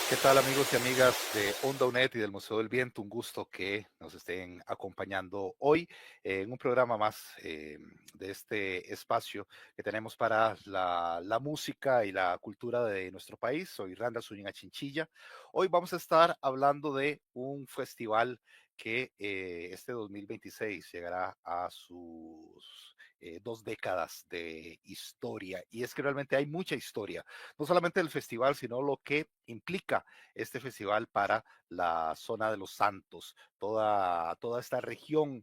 ¿Qué tal amigos y amigas de Onda UNED y del Museo del Viento? Un gusto que nos estén acompañando hoy en un programa más de este espacio que tenemos para la música y la cultura de nuestro país. Soy Randa Zúñiga Chinchilla. Hoy vamos a estar hablando de un festival que este 2026 llegará a sus 2 décadas de historia. Y es que realmente hay mucha historia, no solamente del festival, sino lo que implica este festival para la zona de los Santos, toda esta región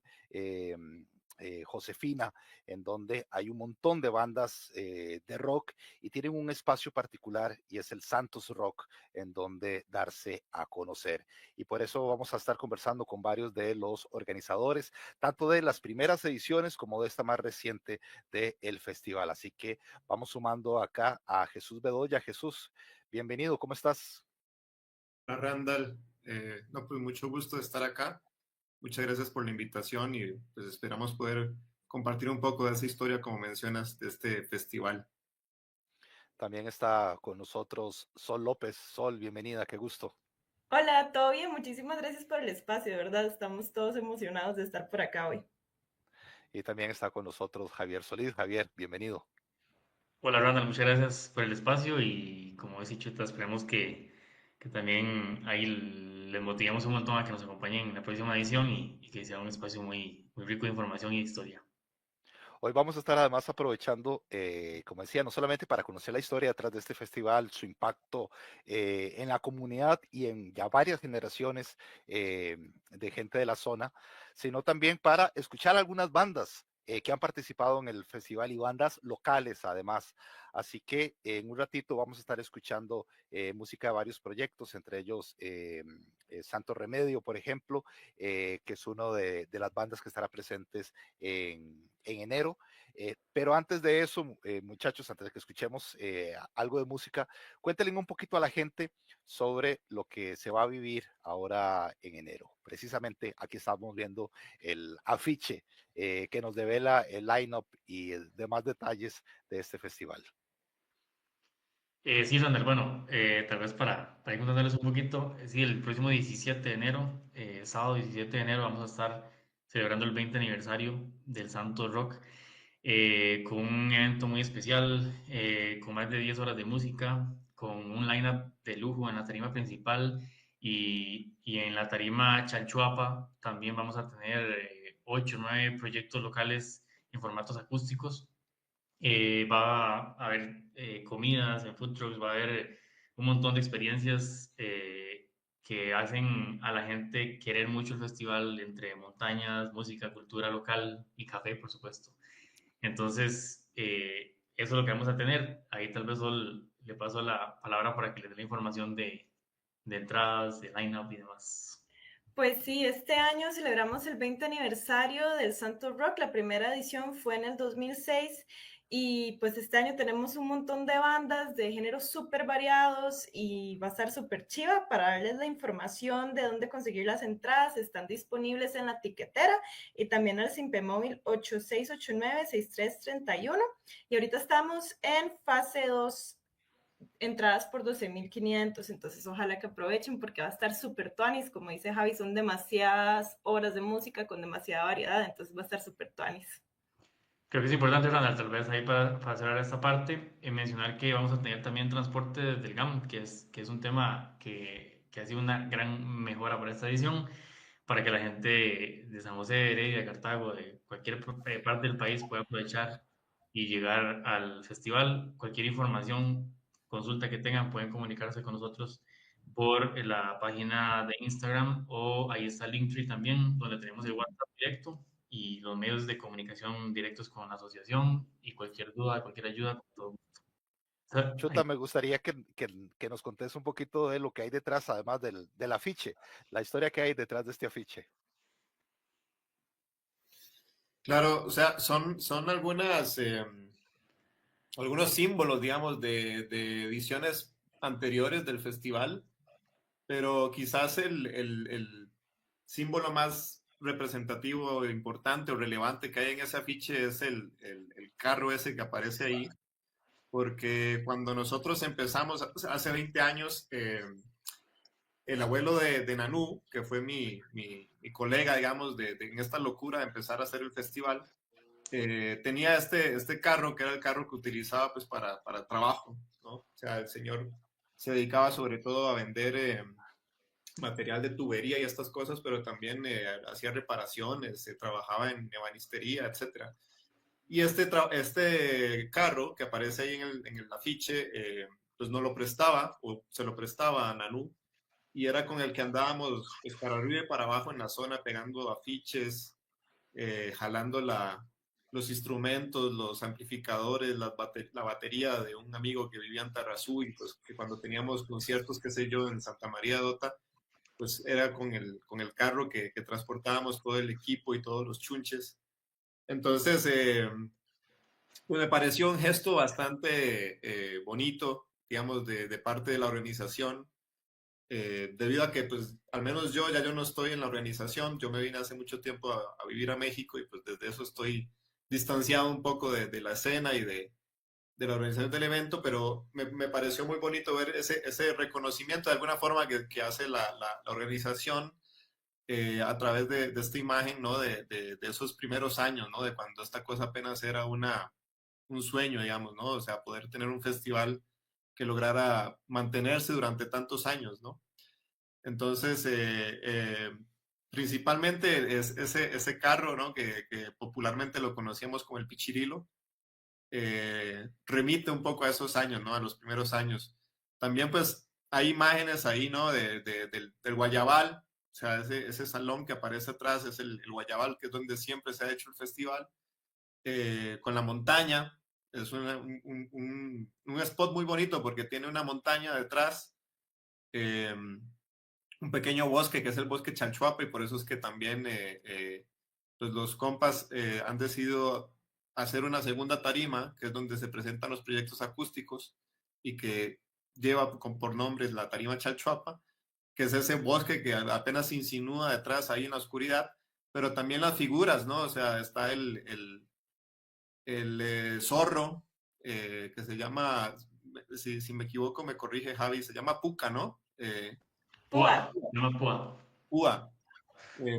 Josefina, en donde hay un montón de bandas de rock y tienen un espacio particular y es el Santos Rock, en donde darse a conocer. Y por eso vamos a estar conversando con varios de los organizadores, tanto de las primeras ediciones como de esta más reciente del festival. Así que vamos sumando acá a Jesús Bedoya. Jesús, bienvenido, ¿cómo estás? Hola Randall, no, pues mucho gusto de estar acá. Muchas gracias por la invitación y pues esperamos poder compartir un poco de esa historia, como mencionas, de este festival. También está con nosotros Sol López. Sol, bienvenida, qué gusto. Hola, ¿todo bien? Muchísimas gracias por el espacio, de verdad. Estamos todos emocionados de estar por acá hoy. Y también está con nosotros Javier Solís. Javier, bienvenido. Hola Ronald, muchas gracias por el espacio y como decís, Chuta, esperemos que también ahí les motivemos un montón a que nos acompañen en la próxima edición y que sea un espacio muy rico de información y de historia. Hoy vamos a estar además aprovechando, como decía, no solamente para conocer la historia detrás de este festival, su impacto en la comunidad y en ya varias generaciones de gente de la zona, sino también para escuchar algunas bandas que han participado en el festival y bandas locales además. Así que en un ratito vamos a estar escuchando música de varios proyectos, entre ellos Santo Remedio, por ejemplo, que es uno de las bandas que estará presentes en enero. Pero antes de eso, muchachos, antes de que escuchemos algo de música, cuéntenle un poquito a la gente sobre lo que se va a vivir ahora en enero. Precisamente aquí estamos viendo el afiche que nos devela el line-up y demás detalles de este festival. Sí, Ronald, bueno, tal vez para ir contándoles un poquito, sí, el próximo 17 de enero, sábado 17 de enero, vamos a estar celebrando el 20 aniversario del Santo Rock. Con un evento muy especial, con más de 10 horas de música, con un lineup de lujo en la tarima principal y en la tarima Chalchuapa también vamos a tener 8 o 9 proyectos locales en formatos acústicos. Va a haber comidas en food trucks, va a haber un montón de experiencias que hacen a la gente querer mucho el festival entre montañas, música, cultura local y café, por supuesto. Entonces, eso es lo que vamos a tener. Ahí tal vez le paso la palabra para que les dé la información de entradas, de line-up y demás. Pues sí, este año celebramos el 20 aniversario del Santo Rock. La primera edición fue en el 2006 y pues este año tenemos un montón de bandas de géneros súper variados y va a estar súper chiva para darles la información de dónde conseguir las entradas. Están disponibles en la tiquetera y también al Simpe Móvil 8689-6331. Y ahorita estamos en fase 2, entradas por 12.500, entonces ojalá que aprovechen porque va a estar súper tuanis, como dice Javi, son demasiadas horas de música con demasiada variedad, entonces va a estar súper tuanis. Creo que es importante, Ronald, tal vez ahí para cerrar esta parte, mencionar que vamos a tener también transporte desde el GAM, que es un tema que ha sido una gran mejora para esta edición, para que la gente de San José, de Heredia, de Cartago, de cualquier parte del país pueda aprovechar y llegar al festival. Cualquier información, consulta que tengan, pueden comunicarse con nosotros por la página de Instagram o ahí está Linktree también, donde tenemos el WhatsApp directo y los medios de comunicación directos con la asociación y cualquier duda, cualquier ayuda, con todo gusto. Chuta, Ahí. me gustaría que nos contes un poquito de lo que hay detrás, además del afiche, la historia que hay detrás de este afiche. Claro, o sea, son algunos símbolos, digamos, de ediciones anteriores del festival, pero quizás el símbolo más representativo, importante o relevante que hay en ese afiche es el carro ese que aparece ahí, porque cuando nosotros empezamos hace 20 años, el abuelo de Nanú, que fue mi colega, digamos, en esta locura de empezar a hacer el festival, tenía este carro, que era el carro que utilizaba pues para trabajo, ¿no? O sea, el señor se dedicaba sobre todo a vender material de tubería y estas cosas, pero también hacía reparaciones, trabajaba en ebanistería, etcétera. Y este carro que aparece ahí en el afiche, pues no lo prestaba, o se lo prestaba a Nanú, y era con el que andábamos pues, para arriba y para abajo en la zona, pegando afiches, jalando los instrumentos, los amplificadores, la batería de un amigo que vivía en Tarrazú, y pues que cuando teníamos conciertos, qué sé yo, en Santa María de Ota, pues era con el carro que transportábamos todo el equipo y todos los chunches. Entonces, pues me pareció un gesto bastante bonito, digamos, de parte de la organización, debido a que, pues, al menos yo no estoy en la organización. Yo me vine hace mucho tiempo a vivir a México, y pues desde eso estoy distanciado un poco de la escena y de la organización del evento, pero me pareció muy bonito ver ese reconocimiento de alguna forma que hace la organización, a través de esta imagen, ¿no? De esos primeros años, ¿no? De cuando esta cosa apenas era un sueño, digamos, ¿no? O sea, poder tener un festival que lograra mantenerse durante tantos años, ¿no? Entonces, principalmente es ese carro, ¿no? Que popularmente lo conocíamos como el Pichirilo, remite un poco a esos años, ¿no? A los primeros años. También, pues, hay imágenes ahí, ¿no? Del Guayabal, o sea, ese salón que aparece atrás es el Guayabal, que es donde siempre se ha hecho el festival, con la montaña. Es un spot muy bonito porque tiene una montaña detrás, eh, un pequeño bosque que es el bosque Chalchuapa, y por eso es que también pues los compas han decidido hacer una segunda tarima, que es donde se presentan los proyectos acústicos y que lleva por nombre la tarima Chalchuapa, que es ese bosque que apenas se insinúa detrás ahí en la oscuridad, pero también las figuras, ¿no? O sea, está el zorro, que se llama, si me equivoco me corrige Javi, se llama Puca, ¿no? Púa. No me puedo. Púa.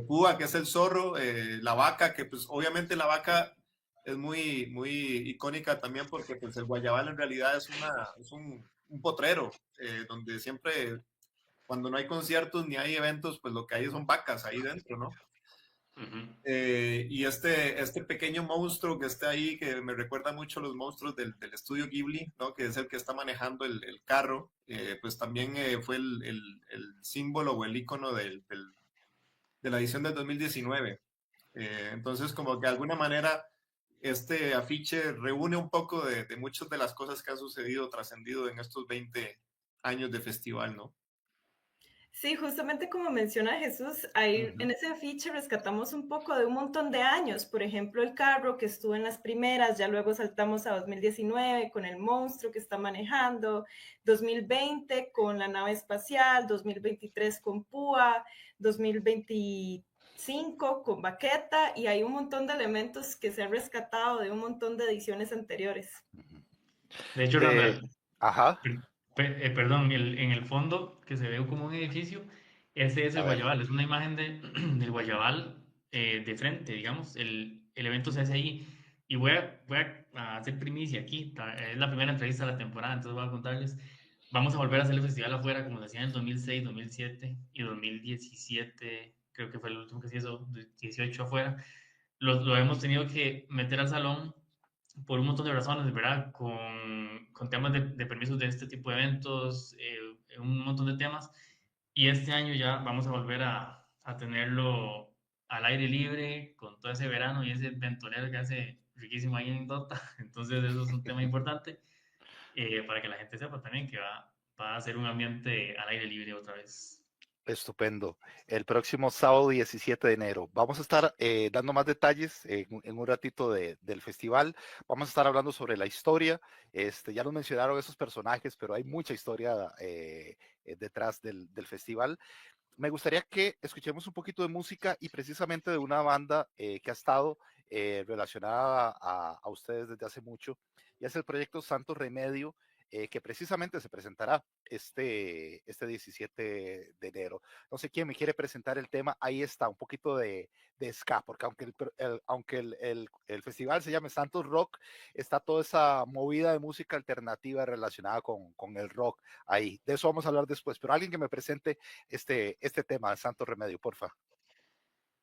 Púa, que es el zorro, la vaca, que pues obviamente la vaca es muy icónica también porque pues el Guayabal en realidad es un potrero, donde siempre, cuando no hay conciertos ni hay eventos, pues lo que hay son vacas ahí dentro, ¿no? Ujú. Y este pequeño monstruo que está ahí, que me recuerda mucho a los monstruos del estudio Ghibli, ¿no? Que es el que está manejando el carro, pues también fue el símbolo o el icono de la edición del 2019. Entonces, como que de alguna manera este afiche reúne un poco de muchas de las cosas que han sucedido, trascendido en estos 20 años de festival, ¿no? Sí, justamente como menciona Jesús, ahí en ese afiche rescatamos un poco de un montón de años. Por ejemplo, el carro que estuvo en las primeras, ya luego saltamos a 2019 con el monstruo que está manejando, 2020 con la nave espacial, 2023 con Púa, 2025 con Baqueta, y hay un montón de elementos que se han rescatado de un montón de ediciones anteriores. De hecho, De, Randall, ajá, perdón, en el fondo que se ve como un edificio, ese es a el ver. Guayabal, es una imagen del Guayabal de frente, digamos, el evento se hace ahí. Y voy a hacer primicia aquí, es la primera entrevista de la temporada, entonces voy a contarles, vamos a volver a hacer el festival afuera, como decían en el 2006, 2007 y 2017, creo que fue el último que se hizo, 18 afuera. Lo hemos tenido que meter al salón por un montón de razones, ¿verdad? Con temas de permisos de este tipo de eventos, un montón de temas. Y este año ya vamos a volver a tenerlo al aire libre, con todo ese verano y ese ventonero que hace riquísimo ahí en Dota. Entonces eso es un tema importante, para que la gente sepa también que va a ser un ambiente al aire libre otra vez. Estupendo. El próximo sábado 17 de enero. Vamos a estar dando más detalles en un ratito del festival. Vamos a estar hablando sobre la historia. Ya nos mencionaron esos personajes, pero hay mucha historia detrás del festival. Me gustaría que escuchemos un poquito de música y precisamente de una banda que ha estado relacionada a ustedes desde hace mucho, y es el proyecto Santo Remedio, que precisamente se presentará este 17 de enero. No sé quién me quiere presentar el tema. Ahí está, un poquito de ska, porque aunque el festival se llame Santos Rock, está toda esa movida de música alternativa relacionada con el rock ahí. De eso vamos a hablar después, pero alguien que me presente este tema de Santo Remedio, porfa.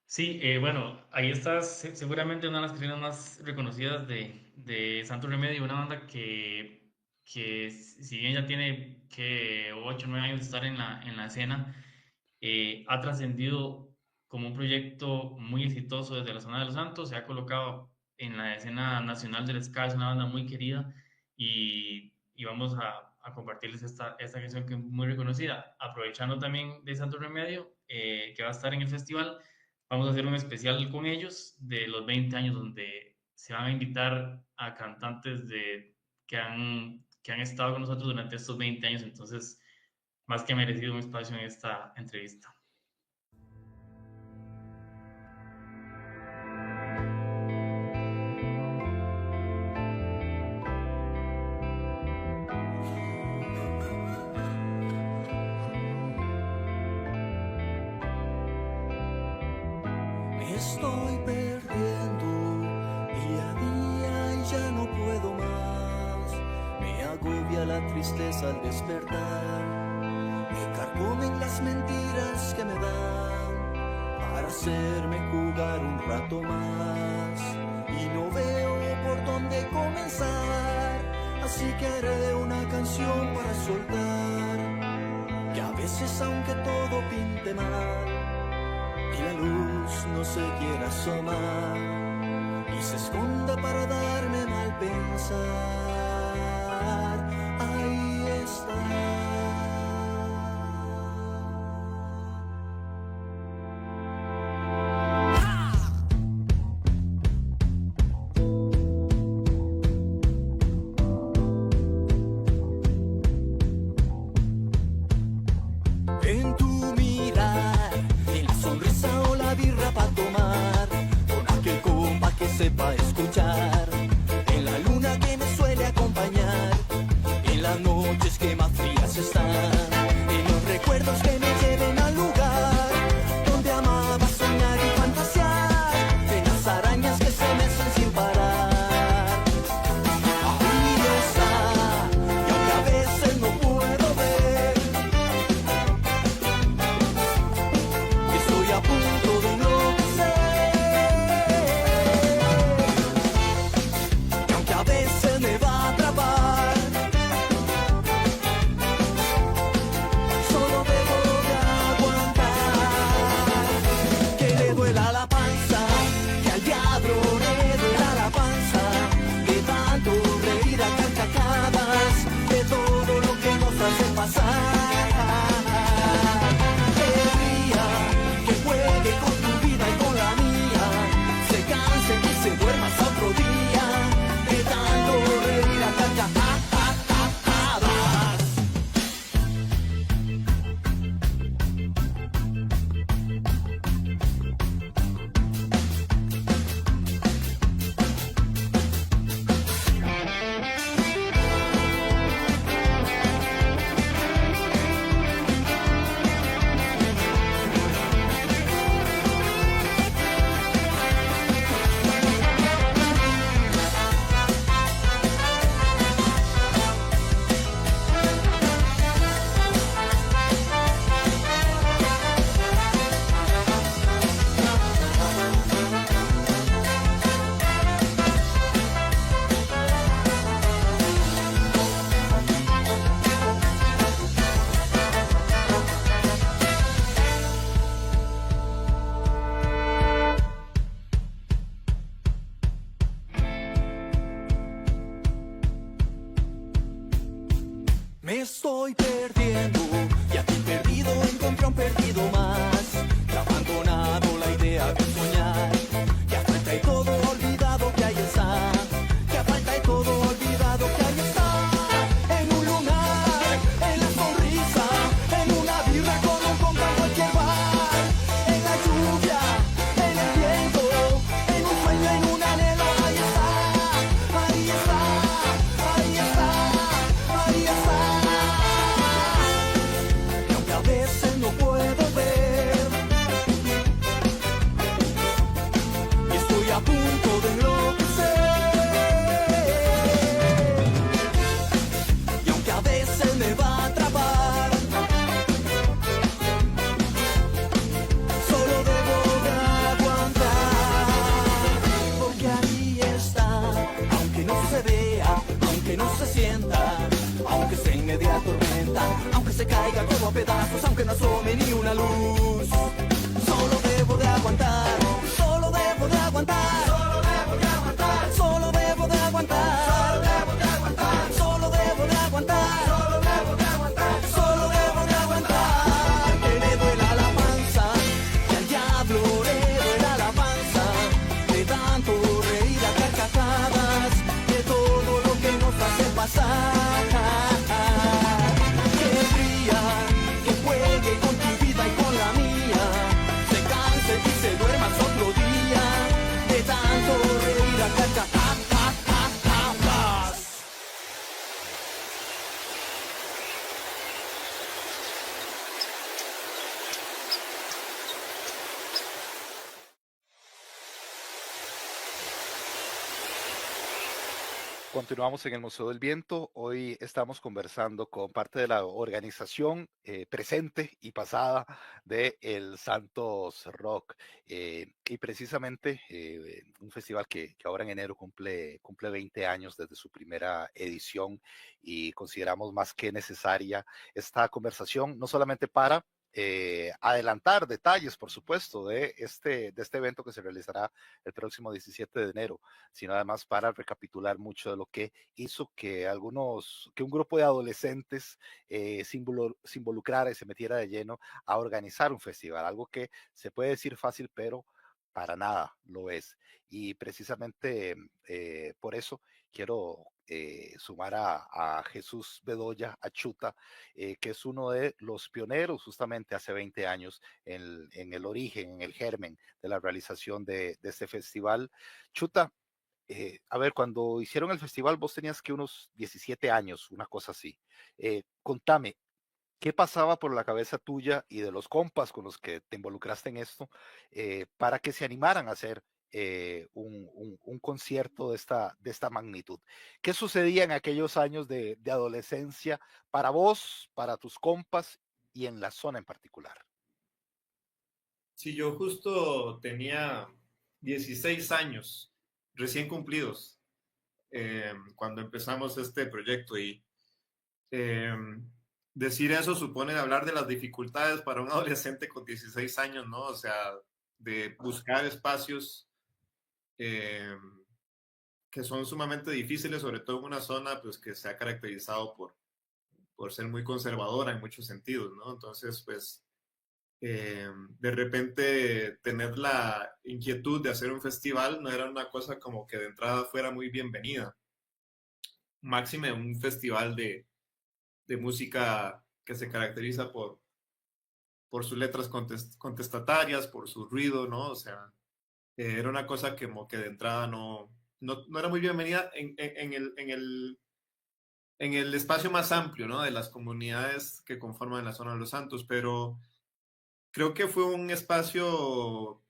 Sí, bueno, ahí está seguramente una de las canciones más reconocidas de Santo Remedio, una banda que si bien ya tiene que 8 o 9 años de estar en la escena, ha trascendido como un proyecto muy exitoso desde la zona de Los Santos, se ha colocado en la escena nacional del ska, es una banda muy querida y vamos a compartirles esta canción que es muy reconocida. Aprovechando también de Santo Remedio, que va a estar en el festival, vamos a hacer un especial con ellos de los 20 años, donde se van a invitar a cantantes que han estado con nosotros durante estos 20 años. Entonces, más que merecido un espacio en esta entrevista. Estoy perdiendo día a día y ya no puedo más. Me agobia la tristeza al despertar. Me carcomen las mentiras que me dan para hacerme jugar un rato más. Y no veo por dónde comenzar, así que haré una canción para soltar. Que a veces aunque todo pinte mal y la luz no se quiera asomar y se esconda para darme mal pensar, ahí está. En tu mirar, en la sonrisa o la birra pa' tomar, con aquel compa que sepa escuchar, en la luna que me suele acompañar, en las noches que más frías están, en los recuerdos que me lleven al lugar donde amaba soñar y fantasear, en las arañas que se mecen sin parar. Ahí está, y aunque a veces no puedo ver, estoy a punto de enloquecer. Y aunque a veces me va a atrapar, solo debo de aguantar. Que le duela la panza, que al diablo le duela la panza, de tanto reír a carcajadas, de todo lo que nos hace pasar. Que ría, que juegue con tu vida y con la mía, se canse y se duerma hasta otro día, de tanto reír a carcajadas. Me estoy perdiendo y aquí perdido encontré un perdido más, que ha abandonado la idea de soñar, que a falta de todo olvidado que ahí está, que a falta de todo olvidado que ahí está, en un lugar, en la sonrisa, en una birra con un compa en cualquier bar, en la lluvia, en el viento, en un sueño, en un anhelo, ahí está, ahí está, ahí está, ahí está. se sienta, aunque esté en media tormenta, aunque se caiga todo a pedazos, aunque no asome ni una luz. Solo debo de aguantar, solo debo de aguantar, solo debo de aguantar, solo debo de aguantar, solo debo de aguantar, solo debo de aguantar, solo debo de aguantar, solo debo de aguantar. Que le duela la panza, que al diablo le duela la panza, de tanto reír a carcajadas, de todo lo que nos hace pasar. Que ría, que juegue con tu vida y con la mía, se canse y se duermas otro día, de tanto reír a carcajadas. Continuamos en el Museo del Viento. Hoy estamos conversando con parte de la organización presente y pasada de el Santos Rock. Y precisamente un festival que ahora en enero cumple 20 años desde su primera edición, y consideramos más que necesaria esta conversación, no solamente para adelantar detalles, por supuesto, de este evento que se realizará el próximo 17 de enero, sino además para recapitular mucho de lo que hizo que un grupo de adolescentes se involucrara y se metiera de lleno a organizar un festival, algo que se puede decir fácil, pero para nada lo es. Y precisamente por eso quiero sumar a Jesús Bedoya, a Chuta, que es uno de los pioneros justamente hace 20 años en el origen, en el germen de la realización de este festival. Chuta, a ver, cuando hicieron el festival vos tenías que unos 17 años, una cosa así. Contame, ¿qué pasaba por la cabeza tuya y de los compas con los que te involucraste en esto para que se animaran a hacer un concierto de esta magnitud? ¿Qué sucedía en aquellos años de adolescencia para vos, para tus compas y en la zona en particular? Sí, yo justo tenía 16 años recién cumplidos cuando empezamos este proyecto, y decir eso supone hablar de las dificultades para un adolescente con 16 años, ¿no? O sea, de buscar espacios que son sumamente difíciles, sobre todo en una zona pues, que se ha caracterizado por ser muy conservadora en muchos sentidos, ¿no? Entonces, pues, de repente tener la inquietud de hacer un festival no era una cosa como que de entrada fuera muy bienvenida. Máxime un festival de música que se caracteriza por sus letras contestatarias, por su ruido, ¿no? O sea, era una cosa que como que de entrada no era muy bienvenida en el espacio más amplio, ¿no? De las comunidades que conforman la zona de Los Santos, pero creo que fue un espacio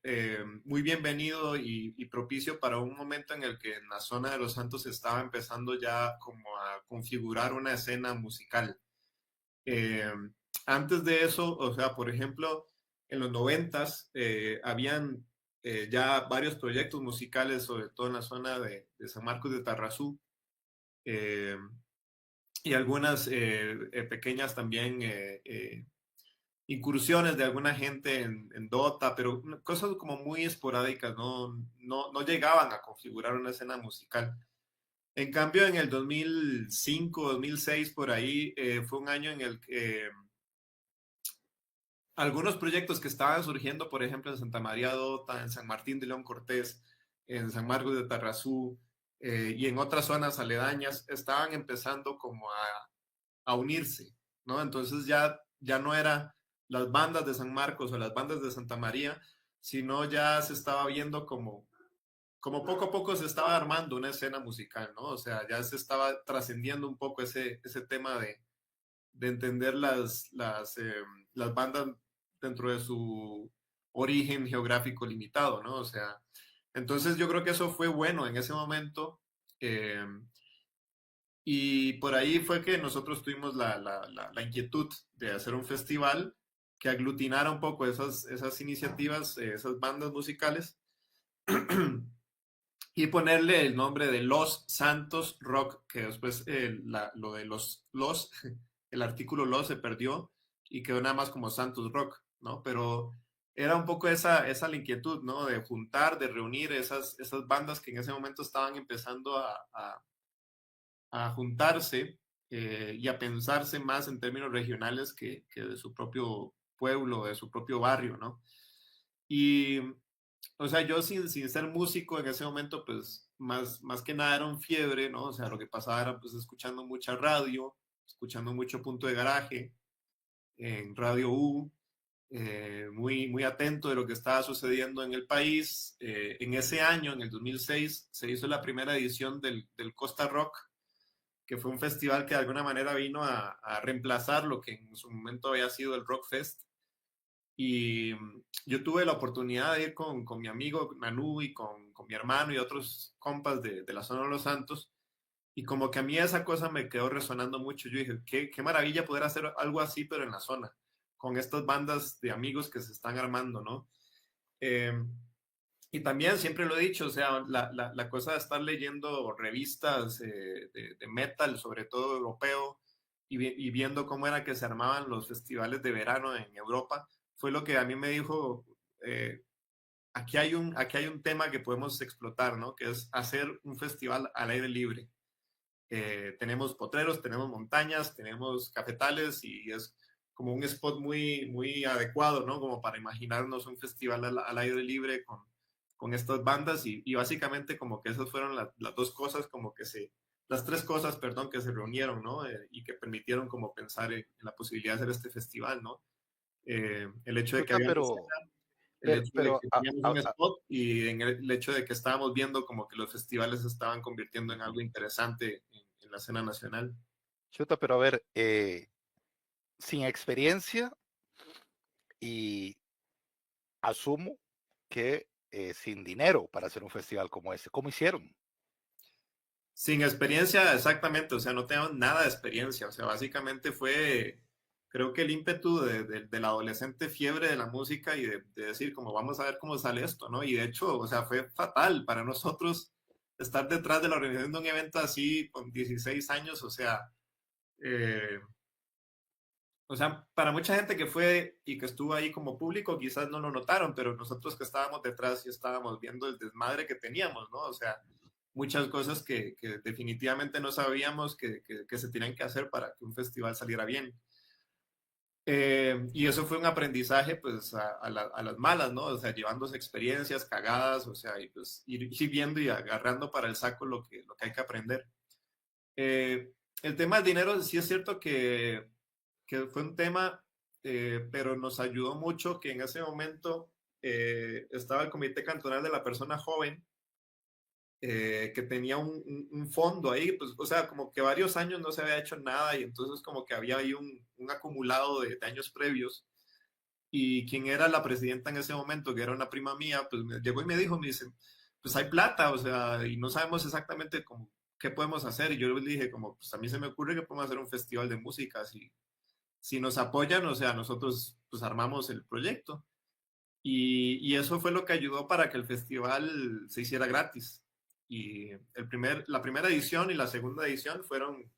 muy bienvenido y propicio para un momento en el que en la zona de Los Santos estaba empezando ya como a configurar una escena musical. Antes de eso, o sea, por ejemplo, en los 90s habían ya varios proyectos musicales, sobre todo en la zona de San Marcos de Tarrazú, y algunas pequeñas también incursiones de alguna gente en Dota, pero cosas como muy esporádicas, no llegaban a configurar una escena musical. En cambio, en el 2005, 2006, por ahí, fue un año en el que algunos proyectos que estaban surgiendo, por ejemplo, en Santa María Dota, en San Martín de León Cortés, en San Marcos de Tarrazú y en otras zonas aledañas, estaban empezando como a unirse, ¿no? Entonces ya no era las bandas de San Marcos o las bandas de Santa María, sino ya se estaba viendo como poco a poco se estaba armando una escena musical, ¿no? O sea, ya se estaba trascendiendo un poco ese tema de entender las bandas dentro de su origen geográfico limitado, ¿no? O sea, entonces yo creo que eso fue bueno en ese momento, y por ahí fue que nosotros tuvimos la inquietud de hacer un festival que aglutinara un poco esas iniciativas, esas bandas musicales, y ponerle el nombre de Los Santos Rock, que después lo de el artículo los se perdió y quedó nada más como Santos Rock, ¿no? Pero era un poco esa la inquietud, ¿no? De juntar, de reunir esas bandas que en ese momento estaban empezando a juntarse y a pensarse más en términos regionales que de su propio pueblo, de su propio barrio, ¿no? Y, o sea, yo sin ser músico en ese momento, pues más que nada era un fiebre, ¿no? O sea, lo que pasaba era pues escuchando mucha radio, escuchando mucho Punto de Garaje en Radio U, muy atento de lo que estaba sucediendo en el país. En ese año, en el 2006, se hizo la primera edición del Costa Rock, que fue un festival que de alguna manera vino a reemplazar lo que en su momento había sido el Rock Fest. Y yo tuve la oportunidad de ir con mi amigo Nanú y con mi hermano y otros compas de la zona de Los Santos. Y como que a mí esa cosa me quedó resonando mucho. Yo dije, qué maravilla poder hacer algo así, pero en la zona, con estas bandas de amigos que se están armando, ¿no? Y también siempre lo he dicho, o sea, la cosa de estar leyendo revistas de metal, sobre todo europeo, y viendo cómo era que se armaban los festivales de verano en Europa, fue lo que a mí me dijo, aquí hay un tema que podemos explotar, ¿no? Que es hacer un festival al aire libre. Tenemos potreros, tenemos montañas, tenemos cafetales y es como un spot muy adecuado, ¿no? Como para imaginarnos un festival al aire libre con estas bandas y básicamente como que esas fueron las dos cosas, como que las tres cosas, perdón, que se reunieron, ¿no? Y que permitieron como pensar en la posibilidad de hacer este festival, ¿no? El hecho de que Chuta, había el hecho de pero que teníamos un spot y en el hecho de que estábamos viendo como que los festivales se estaban convirtiendo en algo interesante en la escena nacional. chuta, pero a ver, sin experiencia y asumo que sin dinero para hacer un festival como ese, ¿cómo hicieron? Sin experiencia, exactamente, o sea, no tengo nada de experiencia, o sea, básicamente fue, creo que el ímpetu de la adolescente fiebre de la música y de decir, como vamos a ver cómo sale esto, ¿no? Y de hecho, o sea, fue fatal para nosotros estar detrás de la organización de un evento así con 16 años, eh, o sea, para mucha gente que fue y que estuvo ahí como público, quizás no lo notaron, pero nosotros que estábamos detrás y estábamos viendo el desmadre que teníamos, ¿no? O sea, muchas cosas que definitivamente no sabíamos que se tenían que hacer para que un festival saliera bien. Y eso fue un aprendizaje, pues, a las malas, ¿no? O sea, llevándose experiencias cagadas, o sea, y pues ir viendo y agarrando para el saco lo que hay que aprender. El tema del dinero, sí es cierto que fue un tema, pero nos ayudó mucho que en ese momento estaba el Comité Cantonal de la Persona Joven, que tenía un fondo ahí, pues, o sea, como que varios años no se había hecho nada y entonces como que había ahí un acumulado de años previos. Y quien era la presidenta en ese momento, que era una prima mía, pues me llegó y me dijo, me dice, pues hay plata, o sea, y no sabemos exactamente cómo, qué podemos hacer. Y yo le dije, como, pues a mí se me ocurre que podemos hacer un festival de música, si nos apoyan, o sea, nosotros pues armamos el proyecto. Y eso fue lo que ayudó para que el festival se hiciera gratis. Y la primera edición y la segunda edición fueron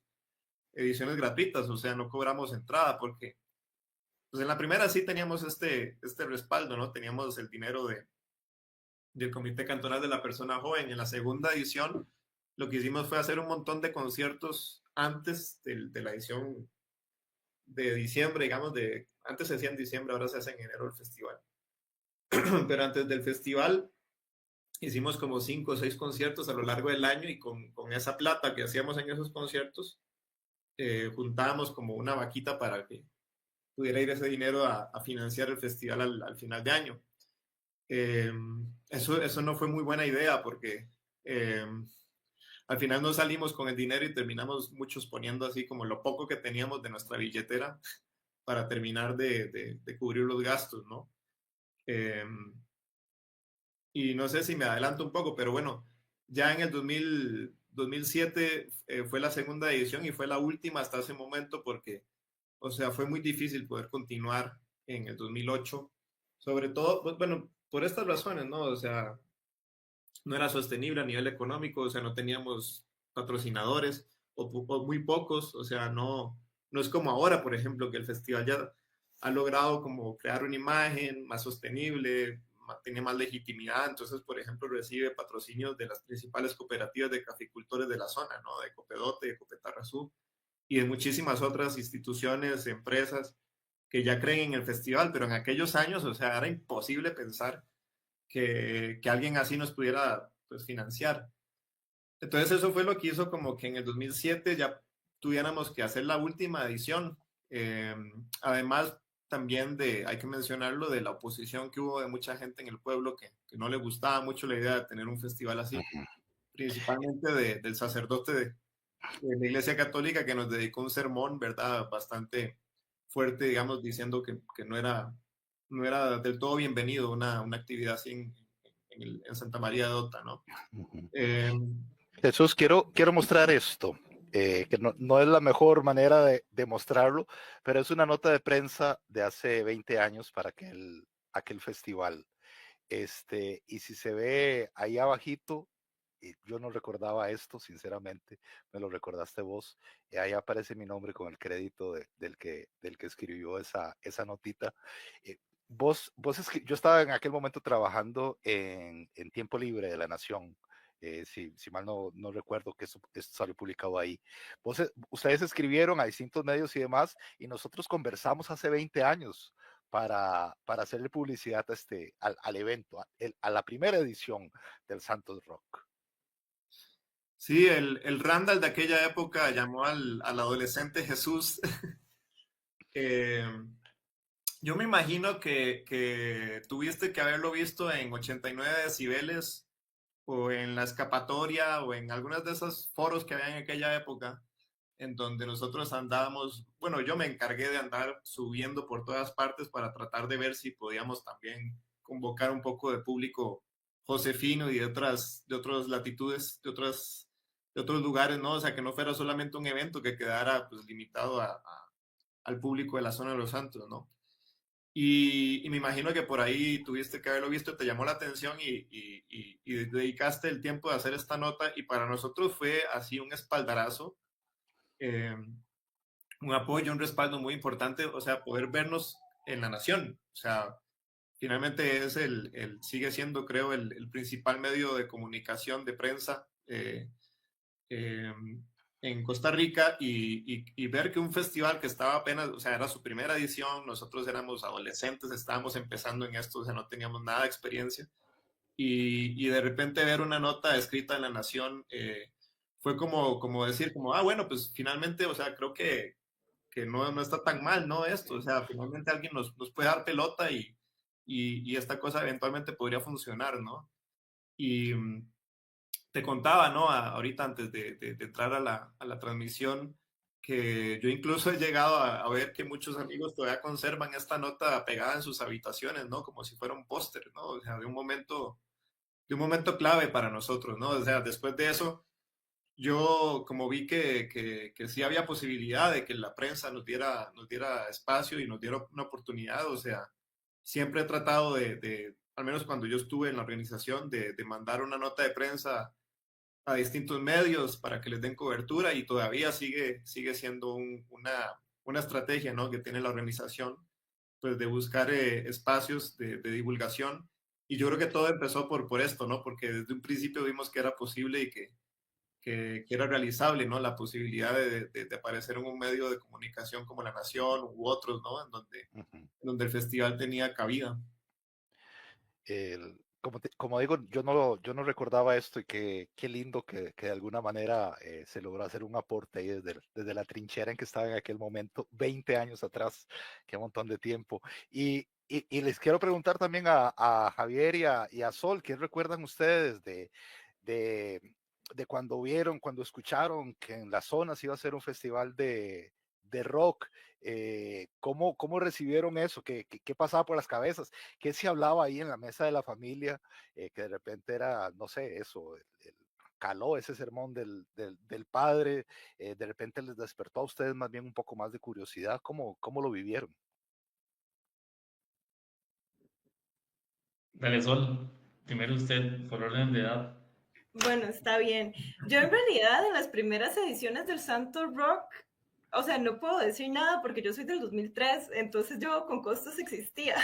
ediciones gratuitas, o sea, no cobramos entrada porque pues en la primera sí teníamos este respaldo, ¿no? Teníamos el dinero del Comité Cantonal de la Persona Joven. En la segunda edición lo que hicimos fue hacer un montón de conciertos antes de la edición de diciembre, digamos, antes se hacía en diciembre, ahora se hace en enero el festival. Pero antes del festival hicimos como 5 o 6 conciertos a lo largo del año y con esa plata que hacíamos en esos conciertos, juntábamos como una vaquita para que pudiera ir ese dinero a financiar el festival al final de año. Eso no fue muy buena idea porque al final no salimos con el dinero y terminamos muchos poniendo así como lo poco que teníamos de nuestra billetera para terminar de cubrir los gastos, ¿no? Y no sé si me adelanto un poco, pero bueno, ya en el 2007 fue la segunda edición y fue la última hasta ese momento porque, o sea, fue muy difícil poder continuar en el 2008, sobre todo, pues, bueno, por estas razones, ¿no? O sea, no era sostenible a nivel económico, o sea, no teníamos patrocinadores o muy pocos, o sea, no es como ahora, por ejemplo, que el festival ya ha logrado como crear una imagen más sostenible, tiene más legitimidad, entonces, por ejemplo, recibe patrocinios de las principales cooperativas de caficultores de la zona, ¿no? De Copedote, de Copetarrazú, y de muchísimas otras instituciones, empresas que ya creen en el festival, pero en aquellos años, o sea, era imposible pensar que alguien así nos pudiera pues, financiar. Entonces eso fue lo que hizo como que en el 2007 ya tuviéramos que hacer la última edición. Además, también hay que mencionarlo, de la oposición que hubo de mucha gente en el pueblo que no le gustaba mucho la idea de tener un festival así, principalmente del sacerdote de la Iglesia Católica que nos dedicó un sermón, ¿verdad? Bastante fuerte, digamos, diciendo que no era del todo bienvenido una actividad así en Santa María de Ota, ¿no? Jesús, quiero mostrar esto, que no es la mejor manera de mostrarlo, pero es una nota de prensa de hace 20 años para aquel festival. Y si se ve ahí abajito, yo no recordaba esto, sinceramente, me lo recordaste vos, ahí aparece mi nombre con el crédito del que escribió esa notita. Yo estaba en aquel momento trabajando en Tiempo Libre de La Nación. Si mal no recuerdo que esto salió publicado ahí. Ustedes escribieron a distintos medios y demás, y nosotros conversamos hace 20 años para hacerle publicidad al evento, a la primera edición del Santos Rock. Sí, el Randall de aquella época llamó al adolescente Jesús. Yo me imagino que tuviste que haberlo visto en 89 decibeles o en la escapatoria o en algunas de esos foros que había en aquella época, en donde nosotros andábamos, bueno, yo me encargué de andar subiendo por todas partes para tratar de ver si podíamos también convocar un poco de público josefino y de otras latitudes, de otros lugares, ¿no? O sea, que no fuera solamente un evento que quedara pues limitado al público de la zona de Los Santos, ¿no? Y me imagino que por ahí tuviste que haberlo visto, te llamó la atención y dedicaste el tiempo de hacer esta nota, y para nosotros fue así un espaldarazo, un apoyo, un respaldo muy importante, o sea, poder vernos en La Nación. O sea, finalmente es sigue siendo, creo, el principal medio de comunicación, de prensa en Costa Rica, y ver que un festival que estaba apenas, o sea, era su primera edición, nosotros éramos adolescentes, estábamos empezando en esto, o sea, no teníamos nada de experiencia, y de repente ver una nota escrita en La Nación fue como decir, como, bueno, pues finalmente, o sea, creo que no está tan mal, ¿no? Esto, o sea, finalmente alguien nos puede dar pelota y esta cosa eventualmente podría funcionar, ¿no? Y te contaba, ¿no? Ahorita antes de entrar a la transmisión, que yo incluso he llegado a ver que muchos amigos todavía conservan esta nota pegada en sus habitaciones, ¿no? Como si fuera un póster, ¿no? O sea, de un momento clave para nosotros, ¿no? O sea, después de eso, yo como vi que sí había posibilidad de que la prensa nos diera espacio y nos diera una oportunidad, o sea, siempre he tratado al menos cuando yo estuve en la organización, de mandar una nota de prensa a distintos medios para que les den cobertura, y todavía sigue siendo una estrategia, ¿no? Que tiene la organización, pues de buscar espacios de divulgación, y yo creo que todo empezó por esto, ¿no? Porque desde un principio vimos que era posible y que era realizable, ¿no? La posibilidad de aparecer en un medio de comunicación como La Nación u otros, ¿no? Donde el festival tenía cabida. Como digo, yo no recordaba esto, y qué lindo que de alguna manera se logró hacer un aporte ahí desde la trinchera en que estaba en aquel momento, 20 años atrás, qué montón de tiempo. Y les quiero preguntar también a Javier y a Sol, ¿qué recuerdan ustedes de, de cuando escucharon que en la zona se iba a hacer un festival de rock? ¿Cómo recibieron eso? ¿Qué pasaba por las cabezas? ¿Qué se hablaba ahí en la mesa de la familia? Que de repente era, no sé, eso, caló ese sermón del padre, de repente les despertó a ustedes más bien un poco más de curiosidad. ¿Cómo lo vivieron? Dale, Sol. Primero usted, por orden de edad. Bueno, está bien. Yo en realidad en las primeras ediciones del Santo Rock, o sea, no puedo decir nada porque yo soy del 2003, entonces yo con costos existía.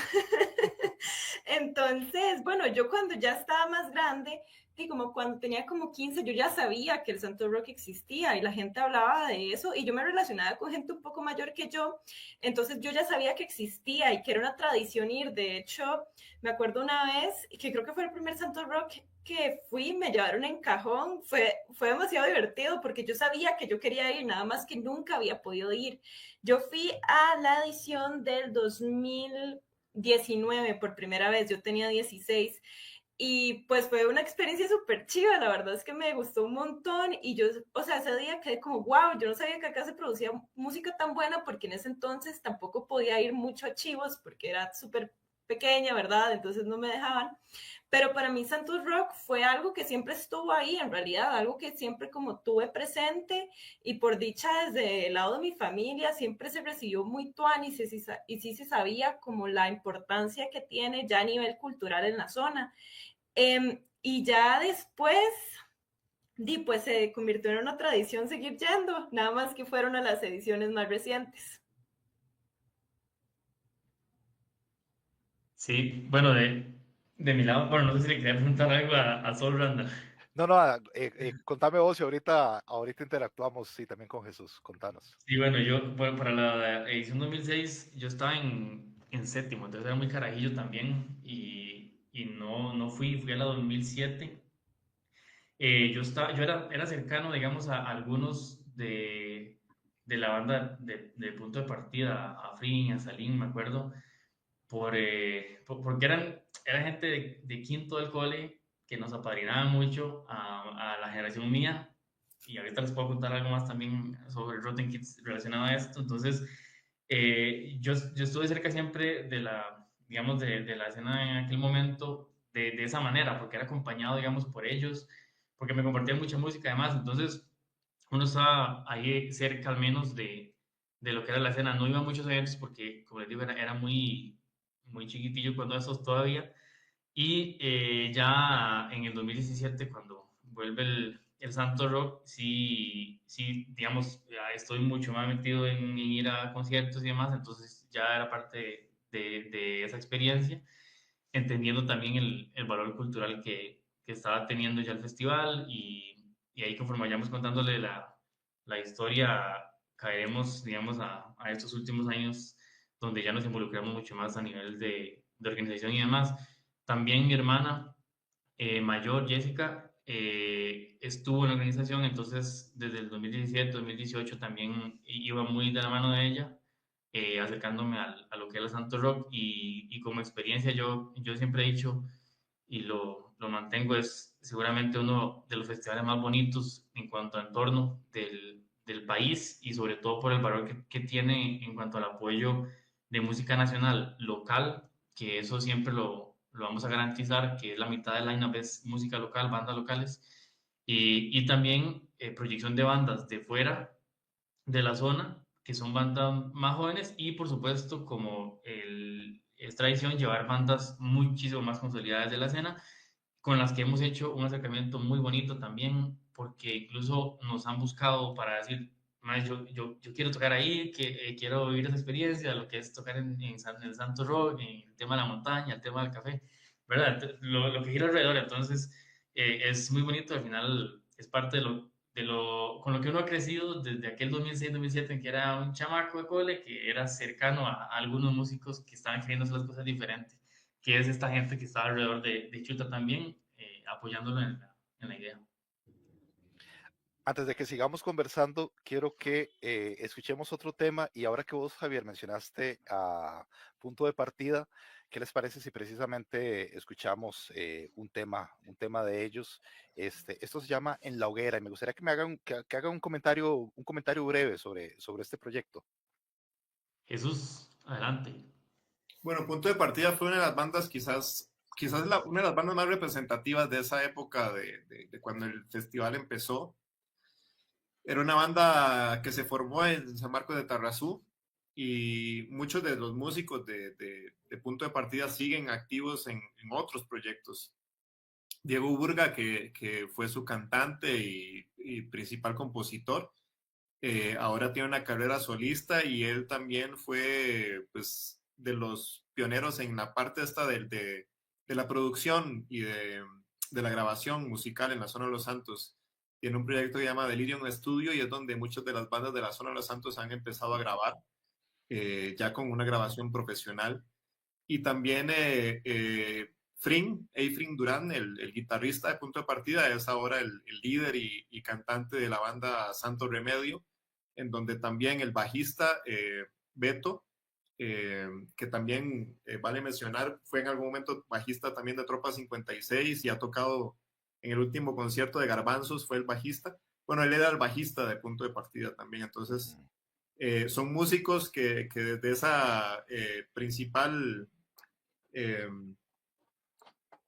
Entonces, bueno, yo cuando ya estaba más grande, y como cuando tenía como 15, yo ya sabía que el Santo Rock existía y la gente hablaba de eso y yo me relacionaba con gente un poco mayor que yo, entonces yo ya sabía que existía y que era una tradición ir. De hecho, me acuerdo una vez que creo que fue el primer Santo Rock que fui, me llevaron en cajón, fue demasiado divertido porque yo sabía que yo quería ir, nada más que nunca había podido ir. Yo fui a la edición del 2019 por primera vez, yo tenía 16 y pues fue una experiencia súper chiva, la verdad es que me gustó un montón y yo, o sea, ese día quedé como, wow, yo no sabía que acá se producía música tan buena porque en ese entonces tampoco podía ir mucho a Chivos porque era súper pequeña, ¿verdad? Entonces no me dejaban. Pero para mí Santos Rock fue algo que siempre estuvo ahí, en realidad, algo que siempre como tuve presente y por dicha desde el lado de mi familia siempre se recibió muy tuan y sí se sabía como la importancia que tiene ya a nivel cultural en la zona. Y ya después, pues se convirtió en una tradición seguir yendo, nada más que fueron a las ediciones más recientes. Sí, bueno, de mi lado, bueno, no sé si le quería preguntar algo a Sol Randall. No, no, contame vos y ahorita interactuamos, sí, también con Jesús, contanos. Sí, bueno, yo bueno, para la edición 2006 yo estaba en séptimo, entonces era muy carajillo también y no fui a la 2007. Yo era cercano, digamos, a algunos de la banda de Punto de Partida, a Frin, a Salim, me acuerdo, porque era gente de quinto del cole que nos apadrinaba mucho a la generación mía, y ahorita les puedo contar algo más también sobre Rotten Kids relacionado a esto. Entonces, yo estuve cerca siempre digamos, de la escena en aquel momento de esa manera, porque era acompañado, digamos, por ellos, porque me compartían mucha música además. Entonces, uno estaba ahí cerca al menos de lo que era la escena. No iba a muchos eventos porque, como les digo, era muy chiquitillo cuando esos todavía. Y ya en el 2017, cuando vuelve el Santo Rock, sí, digamos, ya estoy mucho más metido en ir a conciertos y demás, entonces ya era parte de esa experiencia, entendiendo también el valor cultural que estaba teniendo ya el festival y ahí conforme vayamos contándole la historia, caeremos, digamos, a estos últimos años donde ya nos involucramos mucho más a nivel de organización y demás. También mi hermana mayor, Jessica, estuvo en la organización, entonces desde el 2017, 2018 también iba muy de la mano de ella, acercándome a lo que era el Santo Rock y como experiencia yo siempre he dicho y lo mantengo, es seguramente uno de los festivales más bonitos en cuanto a entorno del país y sobre todo por el valor que tiene en cuanto al apoyo de música nacional local, que eso siempre lo vamos a garantizar, que es la mitad del line-up es música local, bandas locales, y también proyección de bandas de fuera de la zona, que son bandas más jóvenes, y por supuesto, como es tradición, llevar bandas muchísimo más consolidadas de la escena, con las que hemos hecho un acercamiento muy bonito también, porque incluso nos han buscado para decir, "Mae, yo quiero tocar ahí, que quiero vivir esa experiencia, lo que es tocar en el Santo Rock, en el tema de la montaña, el tema del café, ¿verdad? Lo que gira alrededor, entonces es muy bonito, al final es parte con lo que uno ha crecido desde aquel 2006-2007, en que era un chamaco de cole, que era cercano a algunos músicos que estaban queriendo hacer las cosas diferentes, que es esta gente que está alrededor de Chuta también, apoyándolo en la idea. Antes de que sigamos conversando, quiero que escuchemos otro tema y ahora que vos, Javier, mencionaste a Punto de Partida, ¿qué les parece si precisamente escuchamos un tema de ellos? Esto se llama En la Hoguera y me gustaría que me hagan que haga un comentario breve sobre este proyecto. Jesús, adelante. Bueno, Punto de Partida fue una de las bandas, quizás una de las bandas más representativas de esa época de cuando el festival empezó. Era una banda que se formó en San Marcos de Tarrazú y muchos de los músicos de Punto de Partida siguen activos en otros proyectos. Diego Burga, que fue su cantante y principal compositor. Ahora tiene una carrera solista y él también fue, pues, de los pioneros en la parte esta de la producción y de la grabación musical en la zona de Los Santos. Tiene un proyecto que se llama Delirium Studio y es donde muchas de las bandas de la zona de Los Santos han empezado a grabar, ya con una grabación profesional. Y también Efring Durán, el guitarrista de Punto de Partida, es ahora el líder y cantante de la banda Santo Remedio, en donde también el bajista Beto, que también vale mencionar, fue en algún momento bajista también de Tropa 56 y ha tocado en el último concierto de Garbanzos, fue el bajista. Bueno, él era el bajista de Punto de Partida también, entonces son músicos que desde esa principal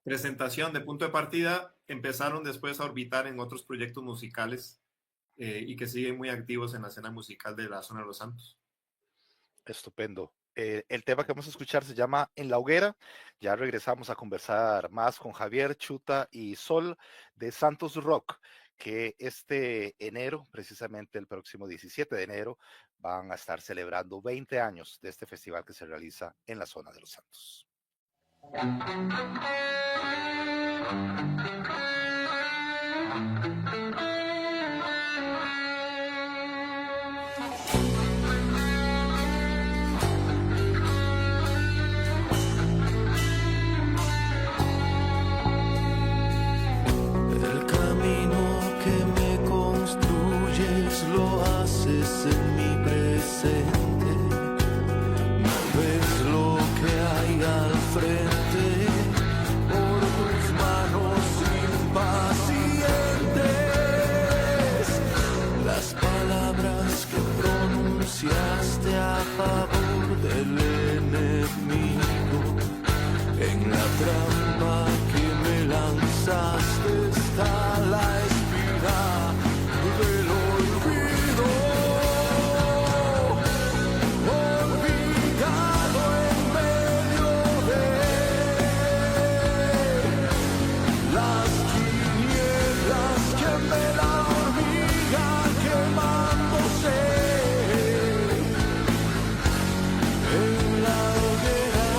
presentación de Punto de Partida empezaron después a orbitar en otros proyectos musicales y que siguen muy activos en la escena musical de la zona de Los Santos. Estupendo. El tema que vamos a escuchar se llama En la Hoguera. Ya regresamos a conversar más con Javier, Chuta y Sol de Santos Rock, que este enero, precisamente el próximo 17 de enero, van a estar celebrando 20 años de este festival que se realiza en la zona de Los Santos. El camino que me construyes lo haces en mi presente. No ves lo que hay al frente por tus manos impacientes. Las palabras que pronunciaste a favor del enemigo en la trampa que me lanzaste está la espina del olvido, olvidado en medio de las tinieblas que me la hormigan quemándose en la hoguera.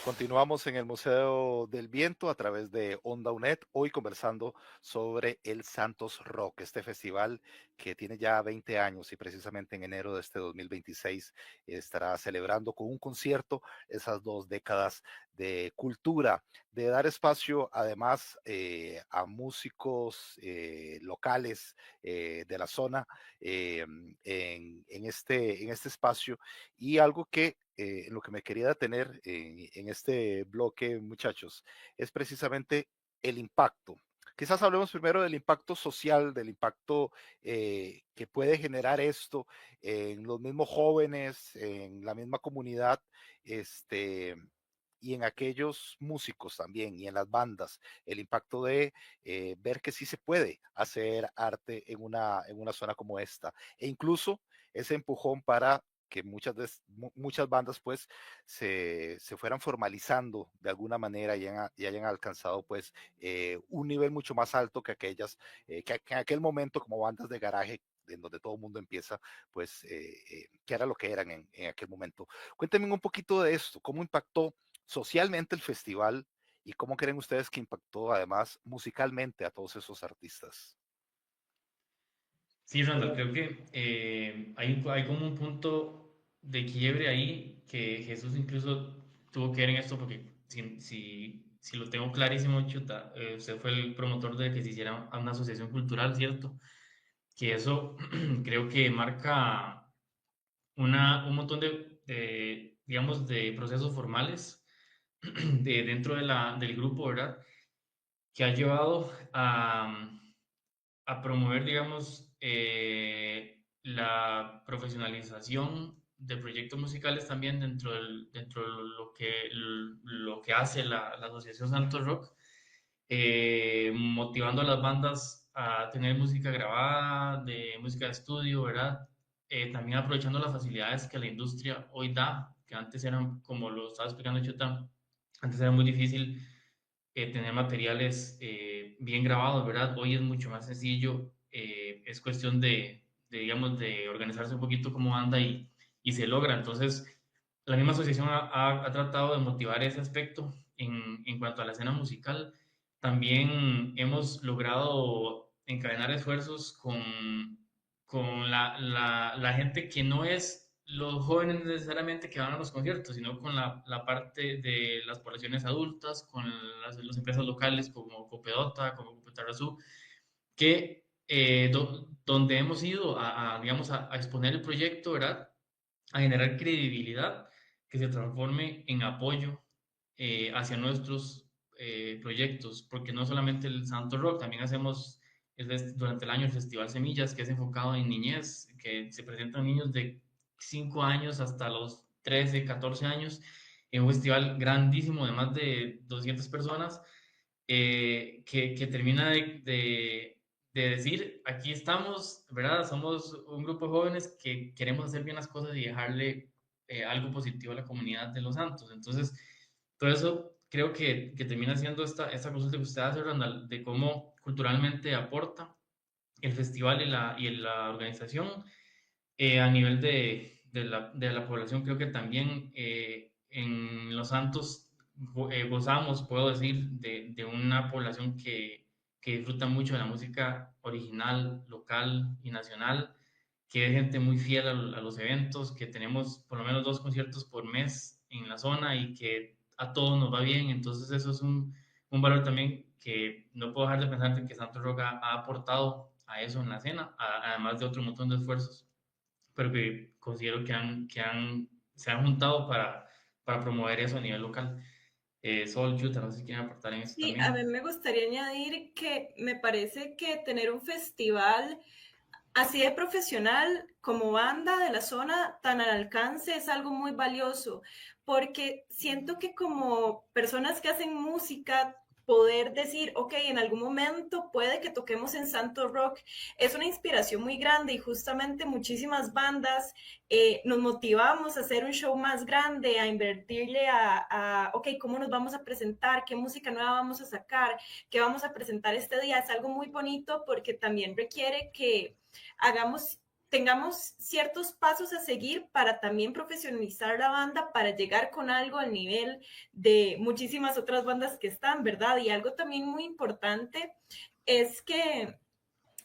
Continuamos en el Museo del Viento a través de Onda UNED, hoy conversando sobre el Santos Rock, este festival que tiene ya 20 años y precisamente en enero de este 2026 estará celebrando con un concierto esas 2 décadas de cultura, de dar espacio además a músicos locales de la zona en este espacio y algo que en lo que me quería detener en este bloque, muchachos, es precisamente el impacto. Quizás hablemos primero del impacto social, del impacto que puede generar esto en los mismos jóvenes, en la misma comunidad, este, y en aquellos músicos también, y en las bandas, el impacto de ver que sí se puede hacer arte en una zona como esta, e incluso ese empujón para que muchas bandas pues se fueran formalizando de alguna manera y hayan alcanzado pues un nivel mucho más alto que aquellas, que en aquel momento como bandas de garaje en donde todo el mundo empieza, pues, que era lo que eran en aquel momento. Cuéntenme un poquito de esto, cómo impactó socialmente el festival y cómo creen ustedes que impactó además musicalmente a todos esos artistas. Sí, Randall, creo que hay como un punto de quiebre ahí que Jesús incluso tuvo que ver en esto porque si lo tengo clarísimo, Chuta, usted fue el promotor de que se hiciera una asociación cultural, ¿cierto? Que eso creo que marca un montón digamos, de procesos formales dentro del grupo, ¿verdad? Que ha llevado a promover, digamos, la profesionalización de proyectos musicales también dentro de lo que hace la Asociación Santos Rock, motivando a las bandas a tener música grabada, de música de estudio, ¿verdad? También aprovechando las facilidades que la industria hoy da, que antes eran, como lo estaba explicando Chuta, antes era muy difícil tener materiales bien grabados, ¿verdad? Hoy es mucho más sencillo, es cuestión digamos, de organizarse un poquito como anda y se logra. Entonces, la misma asociación ha tratado de motivar ese aspecto en cuanto a la escena musical. También hemos logrado encadenar esfuerzos con la gente que no es los jóvenes necesariamente que van a los conciertos, sino con la parte de las poblaciones adultas, con las empresas locales como Copedota, como Copetarrazú, que donde hemos ido digamos, a exponer el proyecto, ¿verdad? A generar credibilidad que se transforme en apoyo hacia nuestros proyectos, porque no solamente el Santo Rock, también hacemos durante el año el Festival Semillas, que es enfocado en niñez, que se presentan niños de 5 años hasta los 13, 14 años, en un festival grandísimo de más de 200 personas, que termina de decir, aquí estamos, ¿verdad? Somos un grupo de jóvenes que queremos hacer bien las cosas y dejarle algo positivo a la comunidad de Los Santos. Entonces, todo eso creo que termina siendo esta consulta que usted hace, Randall, de cómo culturalmente aporta el festival y la organización a nivel de la población. Creo que también en Los Santos gozamos, puedo decir, de una población que disfruta mucho de la música original, local y nacional, que es gente muy fiel a los eventos, que tenemos por lo menos 2 conciertos por mes en la zona y que a todos nos va bien. Entonces eso es un valor también que no puedo dejar de pensar en que Santos Rock ha aportado a eso en la escena, además de otro montón de esfuerzos, pero que considero se han juntado para promover eso a nivel local. Sol, Chuta, no sé si quieren aportar en eso Sí, a mí también. me gustaría añadir que me parece que tener un festival así de profesional como banda de la zona tan al alcance es algo muy valioso, porque siento que como personas que hacen música, poder decir, ok, en algún momento puede que toquemos en Santo Rock, es una inspiración muy grande y justamente muchísimas bandas nos motivamos a hacer un show más grande, a invertirle ok, ¿cómo nos vamos a presentar? ¿Qué música nueva vamos a sacar? ¿Qué vamos a presentar este día? Es algo muy bonito porque también requiere que hagamos tengamos ciertos pasos a seguir para también profesionalizar la banda, para llegar con algo al nivel de muchísimas otras bandas que están, ¿verdad? Y algo también muy importante es que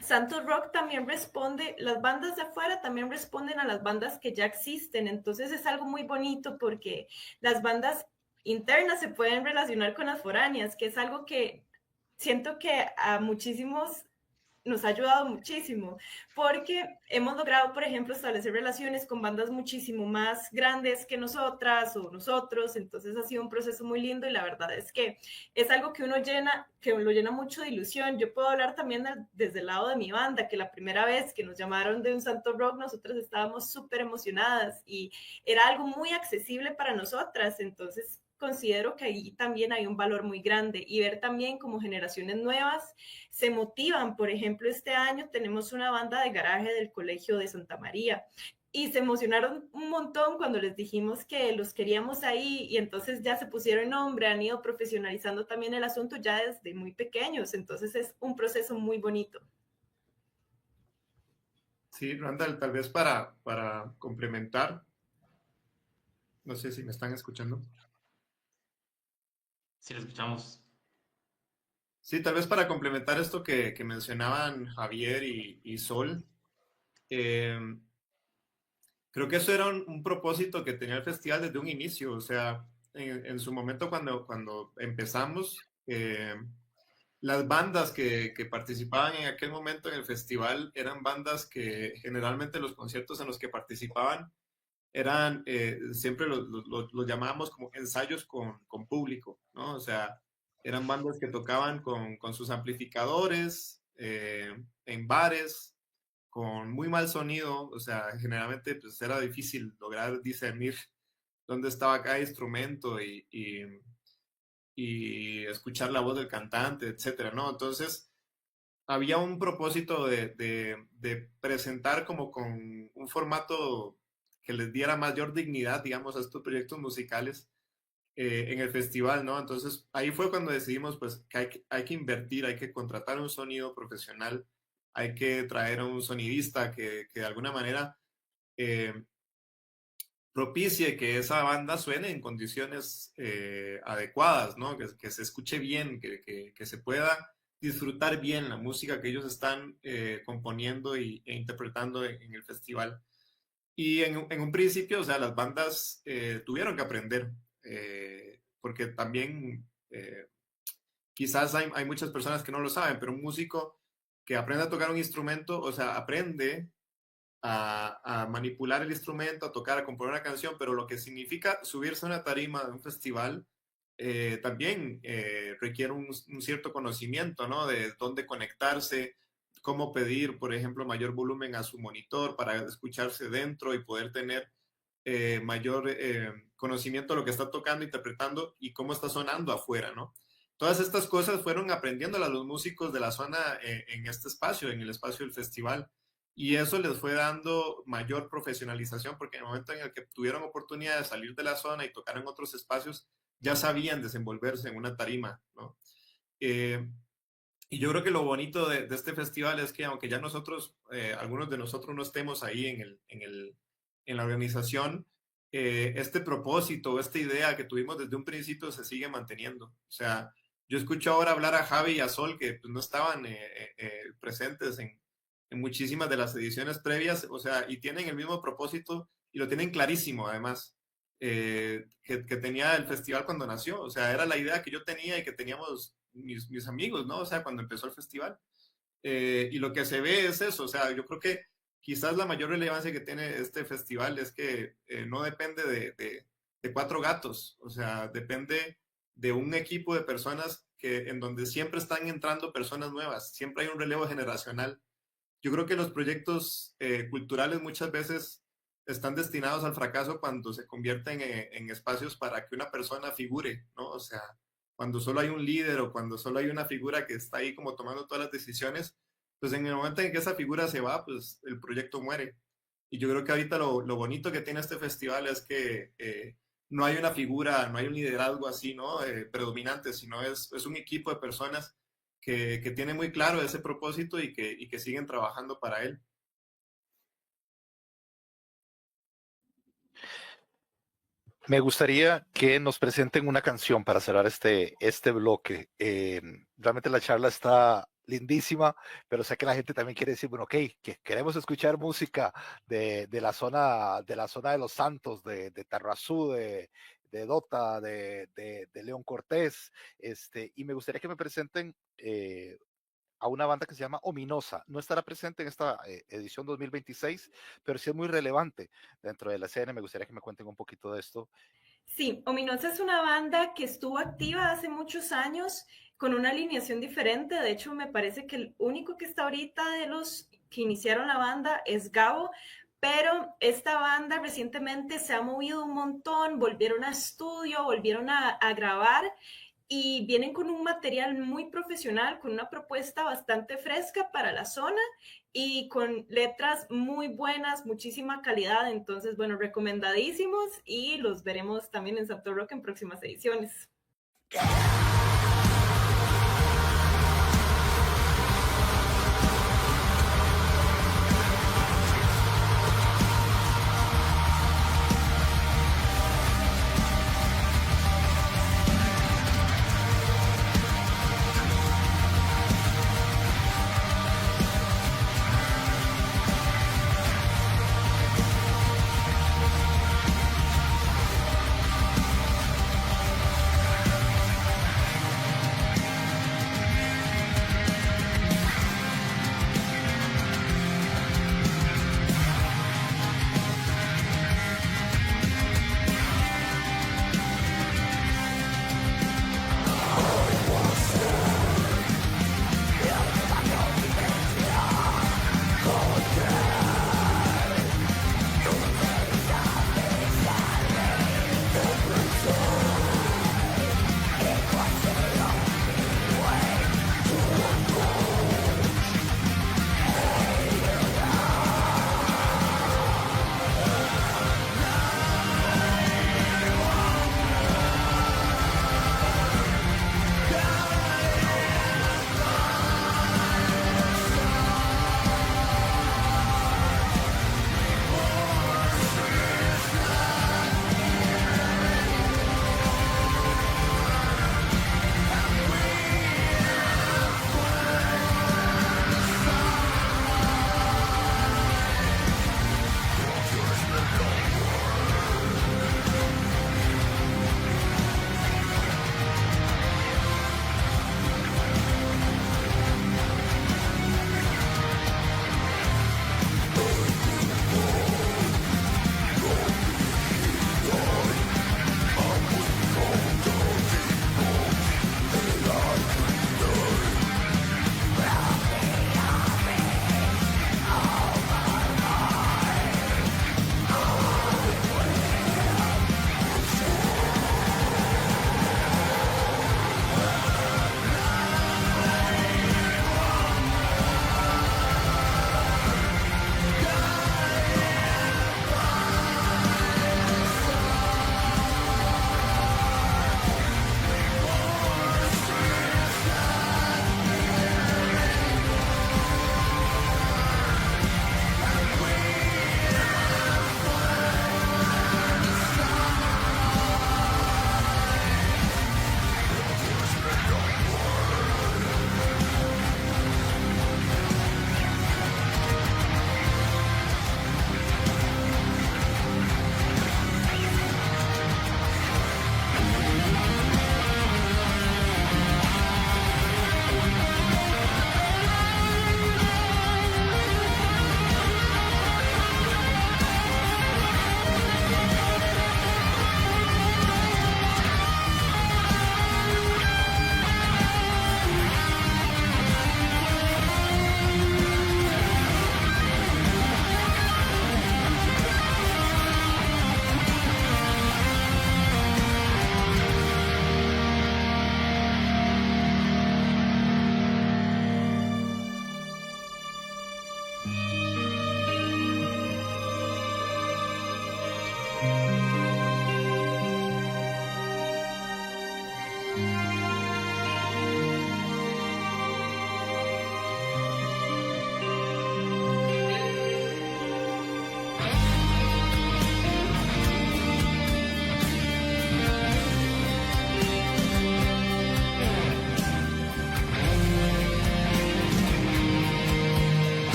Santos Rock también responde, las bandas de afuera también responden a las bandas que ya existen, entonces es algo muy bonito porque las bandas internas se pueden relacionar con las foráneas, que es algo que siento que a muchísimos nos ha ayudado muchísimo, porque hemos logrado, por ejemplo, establecer relaciones con bandas muchísimo más grandes que nosotras o nosotros, entonces ha sido un proceso muy lindo y la verdad es que es algo que uno llena, que lo llena mucho de ilusión. Yo puedo hablar también desde el lado de mi banda, que la primera vez que nos llamaron de un Santo Rock, nosotras estábamos súper emocionadas y era algo muy accesible para nosotras, entonces considero que ahí también hay un valor muy grande y ver también como generaciones nuevas se motivan. Por ejemplo, este año tenemos una banda de garaje del Colegio de Santa María y se emocionaron un montón cuando les dijimos que los queríamos ahí y entonces ya se pusieron nombre, han ido profesionalizando también el asunto ya desde muy pequeños, entonces es un proceso muy bonito. Sí, Randall, tal vez para complementar, no sé si me están escuchando. Sí, lo escuchamos. Sí, tal vez para complementar esto que mencionaban Javier y Sol, eh, creo que eso era un propósito que tenía el festival desde un inicio, o sea, en su momento cuando empezamos, las bandas que participaban en aquel momento en el festival eran bandas que generalmente los conciertos en los que participaban eran, siempre los llamábamos como ensayos con público, ¿no? O sea, eran bandas que tocaban con sus amplificadores, en bares, con muy mal sonido, o sea, generalmente pues era difícil lograr discernir dónde estaba cada instrumento y escuchar la voz del cantante, etcétera, ¿no? Entonces, había un propósito de presentar como con un formato que les diera mayor dignidad, digamos, a estos proyectos musicales en el festival, ¿no? Entonces, ahí fue cuando decidimos, pues, que hay que invertir, hay que contratar un sonido profesional, hay que traer a un sonidista que de alguna manera eh, propicie que esa banda suene en condiciones adecuadas, ¿no? Que se escuche bien, que se pueda disfrutar bien la música que ellos están componiendo e interpretando en el festival. Y en un principio, o sea, las bandas tuvieron que aprender, porque también quizás hay muchas personas que no lo saben, pero un músico que aprende a tocar un instrumento, o sea, aprende a manipular el instrumento, a tocar, a componer una canción, pero lo que significa subirse a una tarima de un festival también requiere un cierto conocimiento, ¿no? De dónde conectarse, cómo pedir, por ejemplo, mayor volumen a su monitor para escucharse dentro y poder tener mayor conocimiento de lo que está tocando, interpretando y cómo está sonando afuera, ¿no? Todas estas cosas fueron aprendiéndolas los músicos de la zona en este espacio, en el espacio del festival. Y eso les fue dando mayor profesionalización porque en el momento en el que tuvieron oportunidad de salir de la zona y tocar en otros espacios, ya sabían desenvolverse en una tarima, ¿no? Y yo creo que lo bonito de este festival es que aunque ya nosotros, algunos de nosotros no estemos ahí en la organización, este propósito, esta idea que tuvimos desde un principio se sigue manteniendo. O sea, yo escucho ahora hablar a Javi y a Sol que pues, no estaban presentes en muchísimas de las ediciones previas, o sea, y tienen el mismo propósito y lo tienen clarísimo además, que tenía el festival cuando nació, o sea, era la idea que yo tenía y que teníamos mis amigos, ¿no? O sea, cuando empezó el festival. Y lo que se ve es eso, o sea, yo creo que quizás la mayor relevancia que tiene este festival es que no depende de cuatro gatos, o sea, depende de un equipo de personas en donde siempre están entrando personas nuevas, siempre hay un relevo generacional. Yo creo que los proyectos culturales muchas veces están destinados al fracaso cuando se convierten en espacios para que una persona figure, ¿no? O sea, cuando solo hay un líder o cuando solo hay una figura que está ahí como tomando todas las decisiones, pues en el momento en que esa figura se va, pues el proyecto muere. Y yo creo que ahorita lo bonito que tiene este festival es que no hay una figura, no hay un liderazgo así, ¿no? Predominante, sino es un equipo de personas que tiene muy claro ese propósito y que siguen trabajando para él. Me gustaría que nos presenten una canción para cerrar este bloque. Realmente la charla está lindísima, pero sé que la gente también quiere decir, bueno, ok, que queremos escuchar música de la zona de Los Santos, de Tarrazú, de Dota, de León Cortés, y me gustaría que me presenten a una banda que se llama Ominosa. No estará presente en esta edición 2026, pero sí es muy relevante dentro de la escena. Me gustaría que me cuenten un poquito de esto. Sí, Ominosa es una banda que estuvo activa hace muchos años con una alineación diferente. De hecho, me parece que el único que está ahorita de los que iniciaron la banda es Gabo, pero esta banda recientemente se ha movido un montón, volvieron a estudio, volvieron a grabar y vienen con un material muy profesional, con una propuesta bastante fresca para la zona y con letras muy buenas, muchísima calidad. Entonces, bueno, recomendadísimos y los veremos también en Santo Rock en próximas ediciones.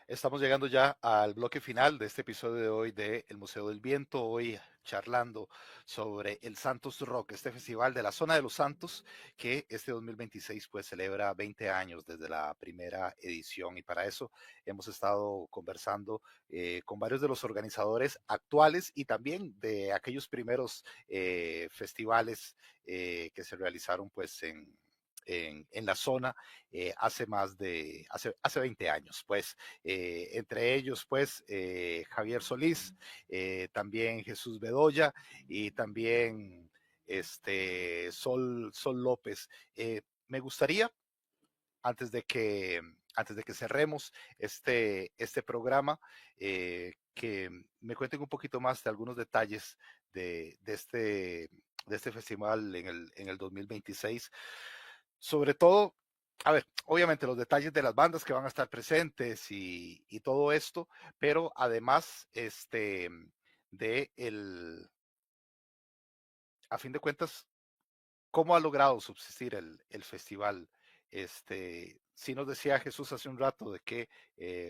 Estamos llegando ya al bloque final de este episodio de hoy de El Museo del Viento, hoy charlando sobre el Santos Rock, este festival de la zona de los Santos que este 2026 pues celebra 20 años desde la primera edición, y para eso hemos estado conversando con varios de los organizadores actuales y también de aquellos primeros festivales que se realizaron pues en la zona hace 20 años, pues entre ellos pues Javier Solís, también Jesús Bedoya y también Sol López. Me gustaría, antes de que cerremos este programa, que me cuenten un poquito más de algunos detalles de este festival en el 2026. Sobre todo, a ver, obviamente los detalles de las bandas que van a estar presentes y todo esto, pero además, de a fin de cuentas, ¿cómo ha logrado subsistir el festival? Sí nos decía Jesús hace un rato de que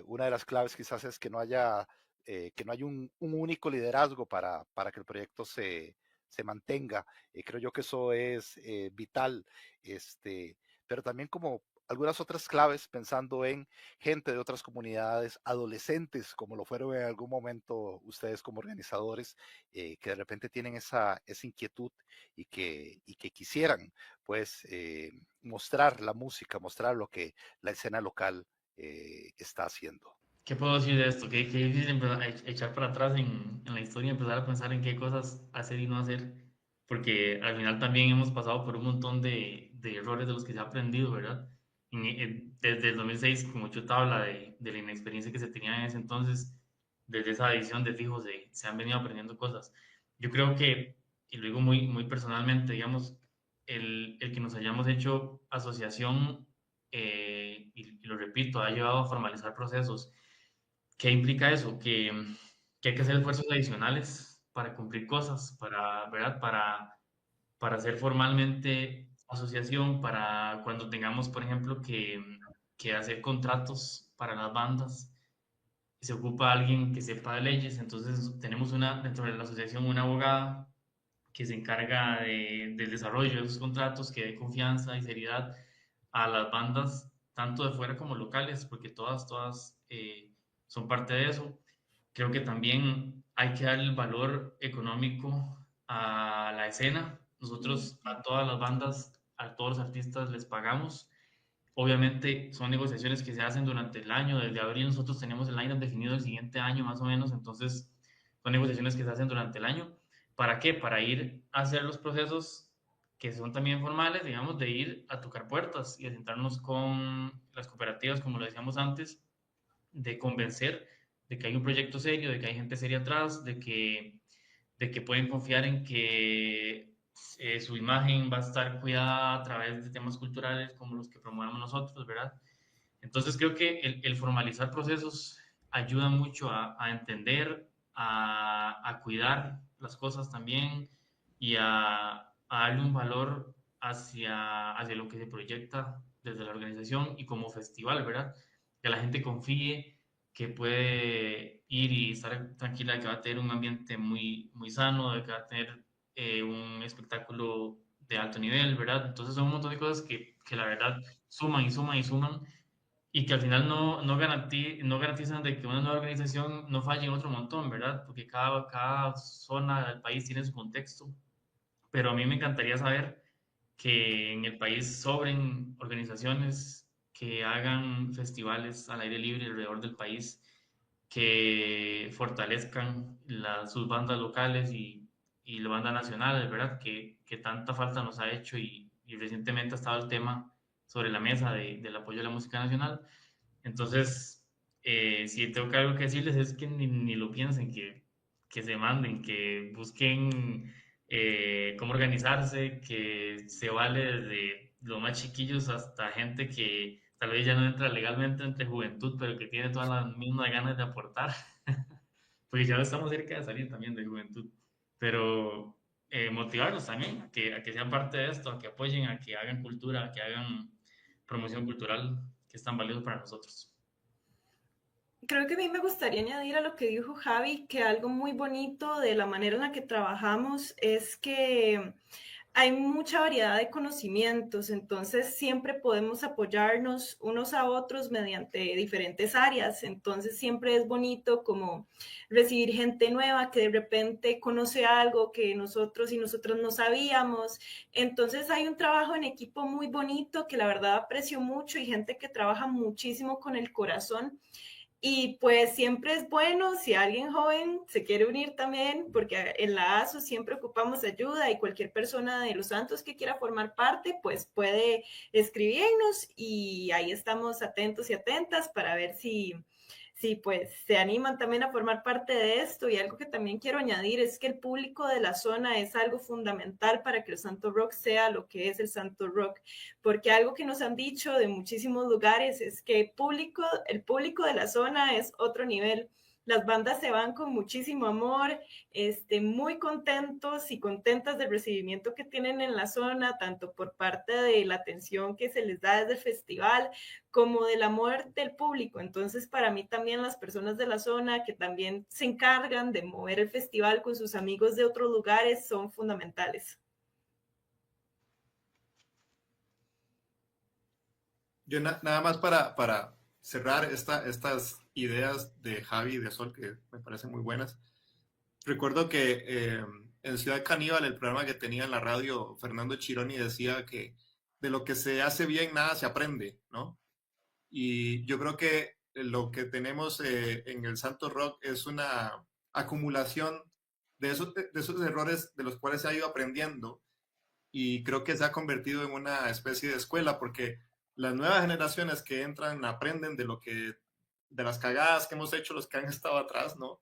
una de las claves quizás es que no hay un único liderazgo para que el proyecto se mantenga. Creo yo que eso es vital, pero también como algunas otras claves pensando en gente de otras comunidades, adolescentes, como lo fueron en algún momento ustedes como organizadores, que de repente tienen esa inquietud y que quisieran pues mostrar la música, mostrar lo que la escena local está haciendo. ¿Qué puedo decir de esto? Qué difícil empezar a echar para atrás en la historia y empezar a pensar en qué cosas hacer y no hacer, porque al final también hemos pasado por un montón de errores de los que se ha aprendido, ¿verdad? Desde el 2006, como Chuta habla de la inexperiencia que se tenía en ese entonces, desde esa edición de fijos se han venido aprendiendo cosas. Yo creo que, y lo digo muy personalmente, digamos, el que nos hayamos hecho asociación, y lo repito, ha llevado a formalizar procesos. ¿Qué implica eso? Que hay que hacer esfuerzos adicionales para cumplir cosas, ¿verdad? Para hacer formalmente asociación, para cuando tengamos, por ejemplo, que hacer contratos para las bandas, se ocupa alguien que sepa de leyes, entonces tenemos dentro de la asociación una abogada que se encarga del desarrollo de esos contratos, que dé confianza y seriedad a las bandas, tanto de fuera como locales, porque todas son parte de eso. Creo que también hay que dar el valor económico a la escena. Nosotros a todas las bandas, a todos los artistas les pagamos. Obviamente son negociaciones que se hacen durante el año. Desde abril nosotros tenemos el line-up definido el siguiente año más o menos, entonces son negociaciones que se hacen durante el año. ¿Para qué? Para ir a hacer los procesos que son también formales, digamos, de ir a tocar puertas y a sentarnos con las cooperativas, como lo decíamos antes, de convencer de que hay un proyecto serio, de que hay gente seria atrás, de que pueden confiar en que su imagen va a estar cuidada a través de temas culturales como los que promovemos nosotros, ¿verdad? Entonces creo que el formalizar procesos ayuda mucho a entender, a cuidar las cosas también y a darle un valor hacia lo que se proyecta desde la organización y como festival, ¿verdad? Que la gente confíe, que puede ir y estar tranquila de que va a tener un ambiente muy sano, de que va a tener un espectáculo de alto nivel, ¿verdad? Entonces son un montón de cosas que la verdad suman y suman y suman y que al final no garantizan de que una nueva organización no falle en otro montón, ¿verdad? Porque cada zona del país tiene su contexto, pero a mí me encantaría saber que en el país sobren organizaciones que hagan festivales al aire libre alrededor del país, que fortalezcan sus bandas locales y la banda nacional, ¿verdad? Que tanta falta nos ha hecho y recientemente ha estado el tema sobre la mesa del apoyo a la música nacional. Entonces, si tengo que algo que decirles es que ni lo piensen, que se manden, que busquen cómo organizarse, que se vale desde los más chiquillos hasta gente que tal vez ya no entra legalmente entre juventud, pero que tiene todas las mismas ganas de aportar, porque ya estamos cerca de salir también de juventud, pero motivarlos también a que sean parte de esto, a que apoyen, a que hagan cultura, a que hagan promoción cultural, que es tan valioso para nosotros. Creo que a mí me gustaría añadir a lo que dijo Javi, que algo muy bonito de la manera en la que trabajamos es que hay mucha variedad de conocimientos, entonces siempre podemos apoyarnos unos a otros mediante diferentes áreas, entonces siempre es bonito como recibir gente nueva que de repente conoce algo que nosotros y nosotros no sabíamos, entonces hay un trabajo en equipo muy bonito que la verdad aprecio mucho y gente que trabaja muchísimo con el corazón. Y pues siempre es bueno si alguien joven se quiere unir también, porque en la ASO siempre ocupamos ayuda y cualquier persona de los Santos que quiera formar parte, pues puede escribirnos y ahí estamos atentos y atentas para ver si pues se animan también a formar parte de esto. Y algo que también quiero añadir es que el público de la zona es algo fundamental para que el Santo Rock sea lo que es el Santo Rock, porque algo que nos han dicho de muchísimos lugares es que el público de la zona es otro nivel. Las bandas se van con muchísimo amor, muy contentos y contentas del recibimiento que tienen en la zona, tanto por parte de la atención que se les da desde el festival, como del amor del público. Entonces, para mí también las personas de la zona que también se encargan de mover el festival con sus amigos de otros lugares son fundamentales. Yo nada más para cerrar estas ideas de Javi y de Sol, que me parecen muy buenas. Recuerdo que en Ciudad Caníbal, el programa que tenía en la radio, Fernando Chironi decía que de lo que se hace bien nada se aprende, ¿no? Y yo creo que lo que tenemos en el Santo Rock es una acumulación de esos errores de los cuales se ha ido aprendiendo, y creo que se ha convertido en una especie de escuela, porque las nuevas generaciones que entran aprenden de las cagadas que hemos hecho los que han estado atrás, ¿no?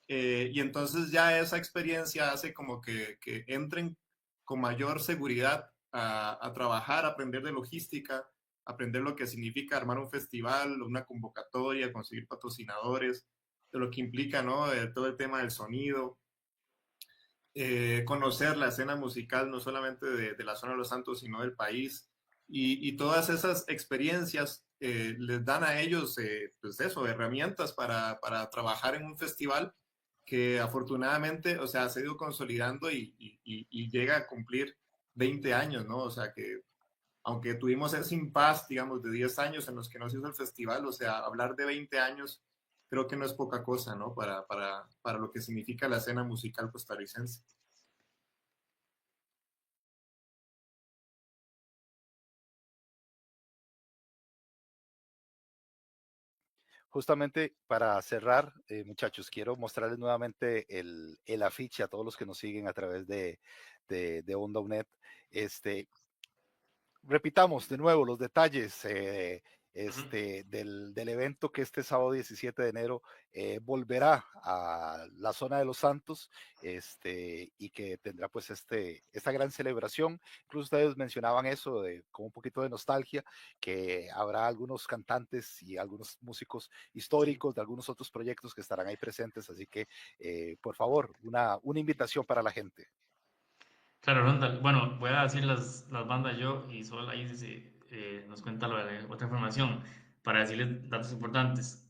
Y entonces ya esa experiencia hace como que entren con mayor seguridad a trabajar, a aprender de logística, aprender lo que significa armar un festival, una convocatoria, conseguir patrocinadores, de lo que implica, ¿no? Todo el tema del sonido, conocer la escena musical no solamente de la zona de Los Santos, sino del país. Y todas esas experiencias les dan a ellos, pues eso, herramientas para trabajar en un festival que afortunadamente, o sea, se ha ido consolidando y llega a cumplir 20 años, ¿no? O sea, que aunque tuvimos ese impasse, digamos, de 10 años en los que no se hizo el festival, o sea, hablar de 20 años creo que no es poca cosa, ¿no? Para lo que significa la escena musical costarricense. Justamente para cerrar, muchachos, quiero mostrarles nuevamente el afiche a todos los que nos siguen a través de Onda UNED. Repitamos de nuevo los detalles del evento que este sábado 17 de enero volverá a la zona de Los Santos, y que tendrá pues esta gran celebración. Incluso ustedes mencionaban eso con un poquito de nostalgia, que habrá algunos cantantes y algunos músicos históricos de algunos otros proyectos que estarán ahí presentes, así que por favor, una invitación para la gente. Claro, Ronda. Bueno, voy a decir las bandas yo y Sol ahí nos cuenta otra información para decirles datos importantes.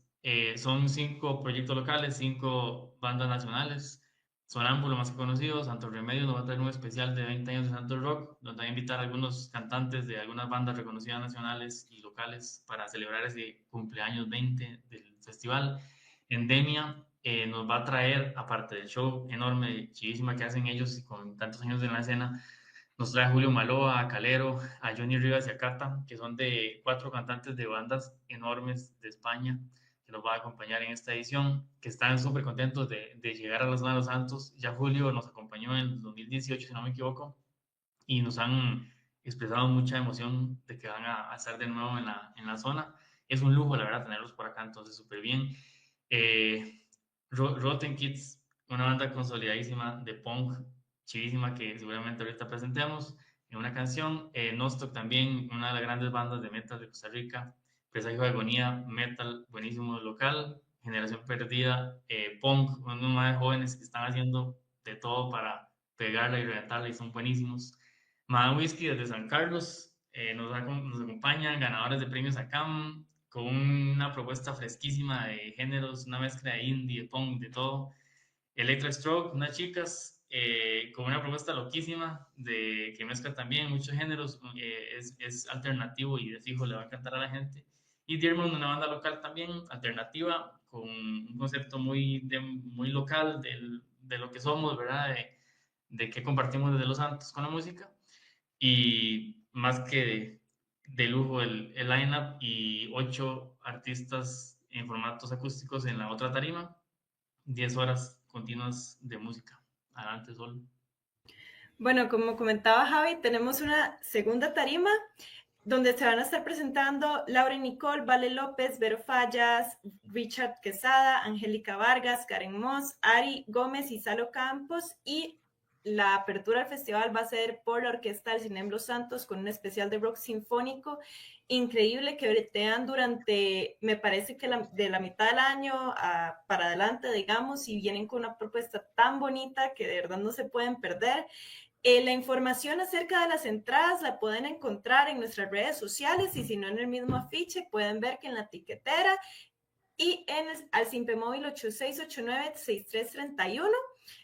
Son 5 proyectos locales, 5 bandas nacionales. Sonámbulo más que conocido, Santo Remedio nos va a traer un especial de 20 años de Santo Rock, donde va a invitar a algunos cantantes de algunas bandas reconocidas nacionales y locales para celebrar ese cumpleaños 20 del festival. Endemia nos va a traer, aparte del show enorme, chivísima que hacen ellos y con tantos años en la escena, nos trae a Julio Maloa, a Calero, a Johnny Rivas y a Cata, que son de 4 cantantes de bandas enormes de España, que nos va a acompañar en esta edición, que están súper contentos de llegar a la zona de Los Santos. Ya Julio nos acompañó en el 2018, si no me equivoco, y nos han expresado mucha emoción de que van a estar de nuevo en la zona. Es un lujo, la verdad, tenerlos por acá, entonces súper bien. Rotten Kids, una banda consolidadísima de punk, chivísima, que seguramente ahorita presentemos en una canción. Nostock también, una de las grandes bandas de metal de Costa Rica. Presagio de Agonía, metal buenísimo local. Generación Perdida, punk, unos más jóvenes que están haciendo de todo para pegarla y reventarla y son buenísimos. Madame Whisky desde San Carlos, nos acompañan ganadores de premios ACAM, con una propuesta fresquísima de géneros, una mezcla de indie, de punk, de todo. Electric Stroke, unas chicas con una propuesta loquísima que mezcla también muchos géneros, es alternativo y de fijo le va a encantar a la gente. Y Dearmond, una banda local también, alternativa, con un concepto muy local de lo que somos, ¿verdad? De qué compartimos desde Los Santos con la música. Y más que de lujo el line-up y 8 artistas en formatos acústicos en la otra tarima, 10 horas continuas de música. Adelante, Sol. Bueno, como comentaba Javi, tenemos una segunda tarima donde se van a estar presentando Laura Nicole, Vale López, Vero Fallas, Richard Quesada, Angélica Vargas, Karen Moss, Ari Gómez y Salo Campos, y la apertura del festival va a ser por la Orquesta del Cinem Los Santos con un especial de rock sinfónico increíble que bretean durante, me parece que de la mitad del año para adelante, digamos, y vienen con una propuesta tan bonita que de verdad no se pueden perder. La información acerca de las entradas la pueden encontrar en nuestras redes sociales, y si no en el mismo afiche pueden ver que en la tiquetera y al Simpe Móvil 8689-6331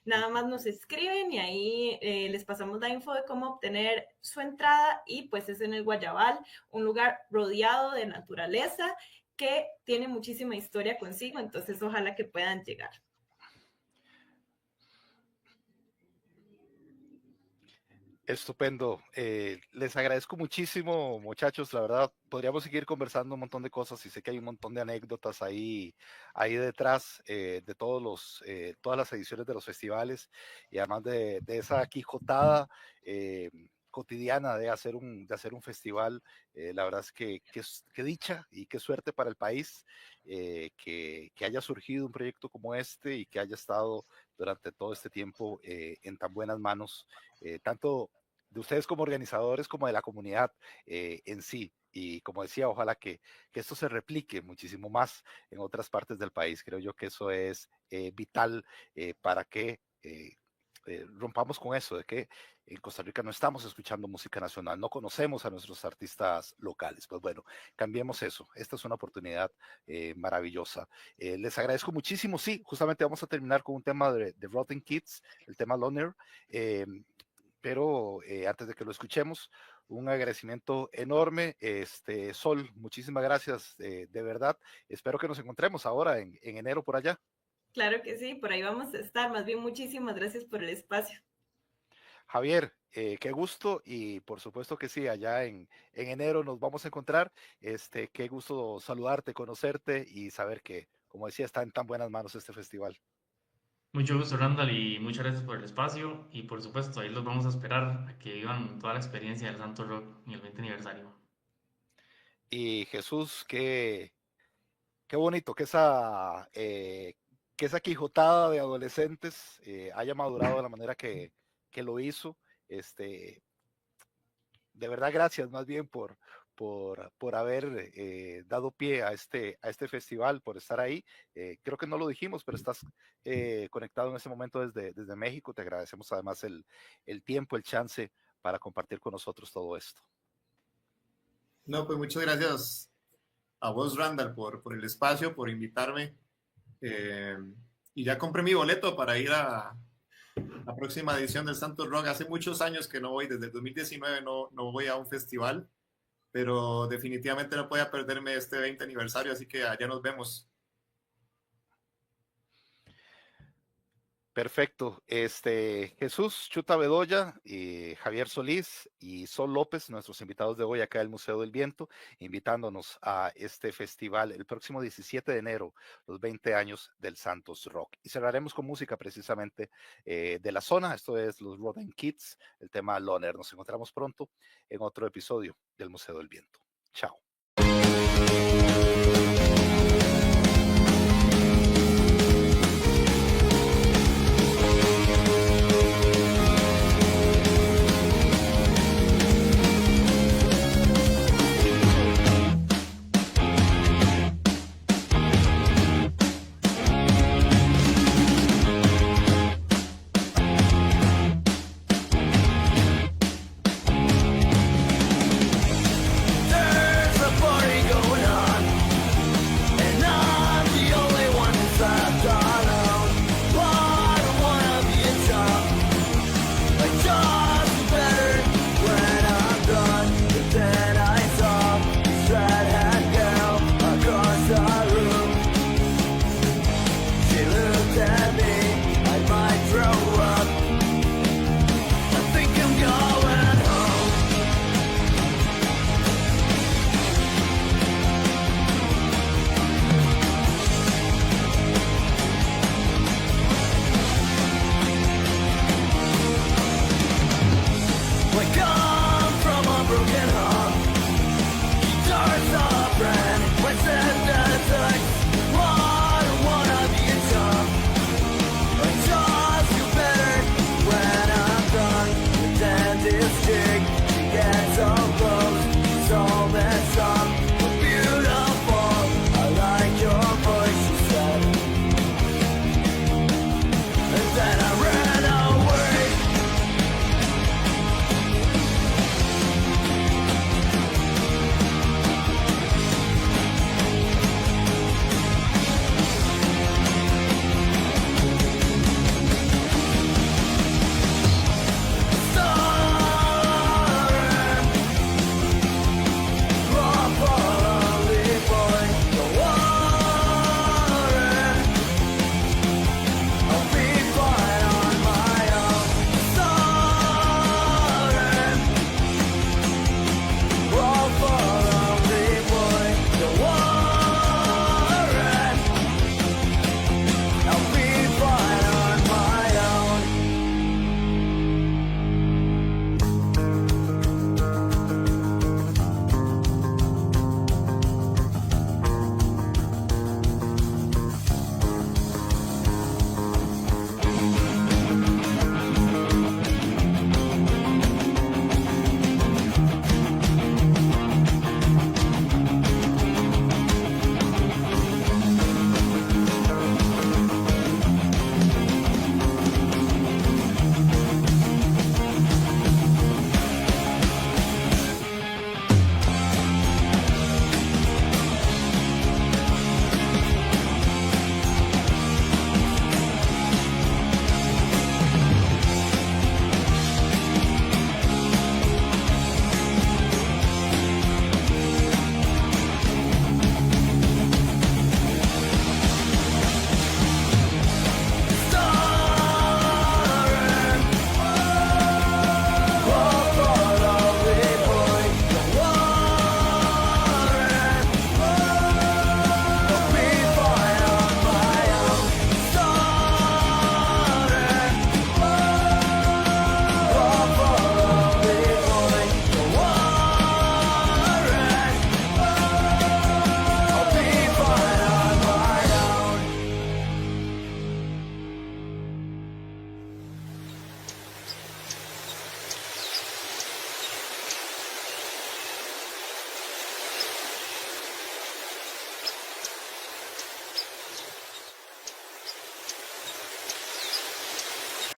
nada más nos escriben y ahí les pasamos la info de cómo obtener su entrada, y pues es en el Guayabal, un lugar rodeado de naturaleza que tiene muchísima historia consigo, entonces ojalá que puedan llegar. Estupendo. Les agradezco muchísimo, muchachos. La verdad, podríamos seguir conversando un montón de cosas y sé que hay un montón de anécdotas ahí detrás de todas las ediciones de los festivales, y además de esa quijotada cotidiana de hacer un festival. La verdad es que dicha y qué suerte para el país que haya surgido un proyecto como este y que haya estado durante todo este tiempo en tan buenas manos, tanto de ustedes como organizadores como de la comunidad en sí. Y como decía, ojalá que esto se replique muchísimo más en otras partes del país. Creo yo que eso es vital para que rompamos con eso de que en Costa Rica no estamos escuchando música nacional, no conocemos a nuestros artistas locales. Pues bueno, cambiemos eso. Esta es una oportunidad maravillosa. Les agradezco muchísimo. Sí, justamente vamos a terminar con un tema de Rotten Kids, el tema Loner. Pero antes de que lo escuchemos, un agradecimiento enorme. Sol, muchísimas gracias, de verdad. Espero que nos encontremos ahora en enero por allá. Claro que sí, por ahí vamos a estar. Más bien, muchísimas gracias por el espacio. Javier, qué gusto, y por supuesto que sí, allá en enero nos vamos a encontrar. Qué gusto saludarte, conocerte y saber que, como decía, está en tan buenas manos este festival. Mucho gusto, Randall, y muchas gracias por el espacio. Y por supuesto, ahí los vamos a esperar a que vivan toda la experiencia del Santo Rock en el 20 aniversario. Y Jesús, qué bonito que esa quijotada de adolescentes haya madurado de la manera que lo hizo. De verdad, gracias más bien por haber dado pie a este festival, por estar ahí. Creo que no lo dijimos, pero estás conectado en este momento desde México. Te agradecemos además el tiempo, el chance para compartir con nosotros todo esto. No, pues muchas gracias a vos, Randall, por el espacio, por invitarme. Y ya compré mi boleto para ir a la próxima edición del Santos Rock. Hace muchos años que no voy, desde el 2019 no voy a un festival, pero definitivamente no podía perderme este 20 aniversario, así que allá nos vemos. Perfecto. Jesús Chuta Bedoya, Javier Solís y Sol López, nuestros invitados de hoy acá del Museo del Viento, invitándonos a este festival el próximo 17 de enero, los 20 años del Santos Rock. Y cerraremos con música precisamente de la zona. Esto es los Rotten Kids, el tema Loner. Nos encontramos pronto en otro episodio del Museo del Viento. Chao.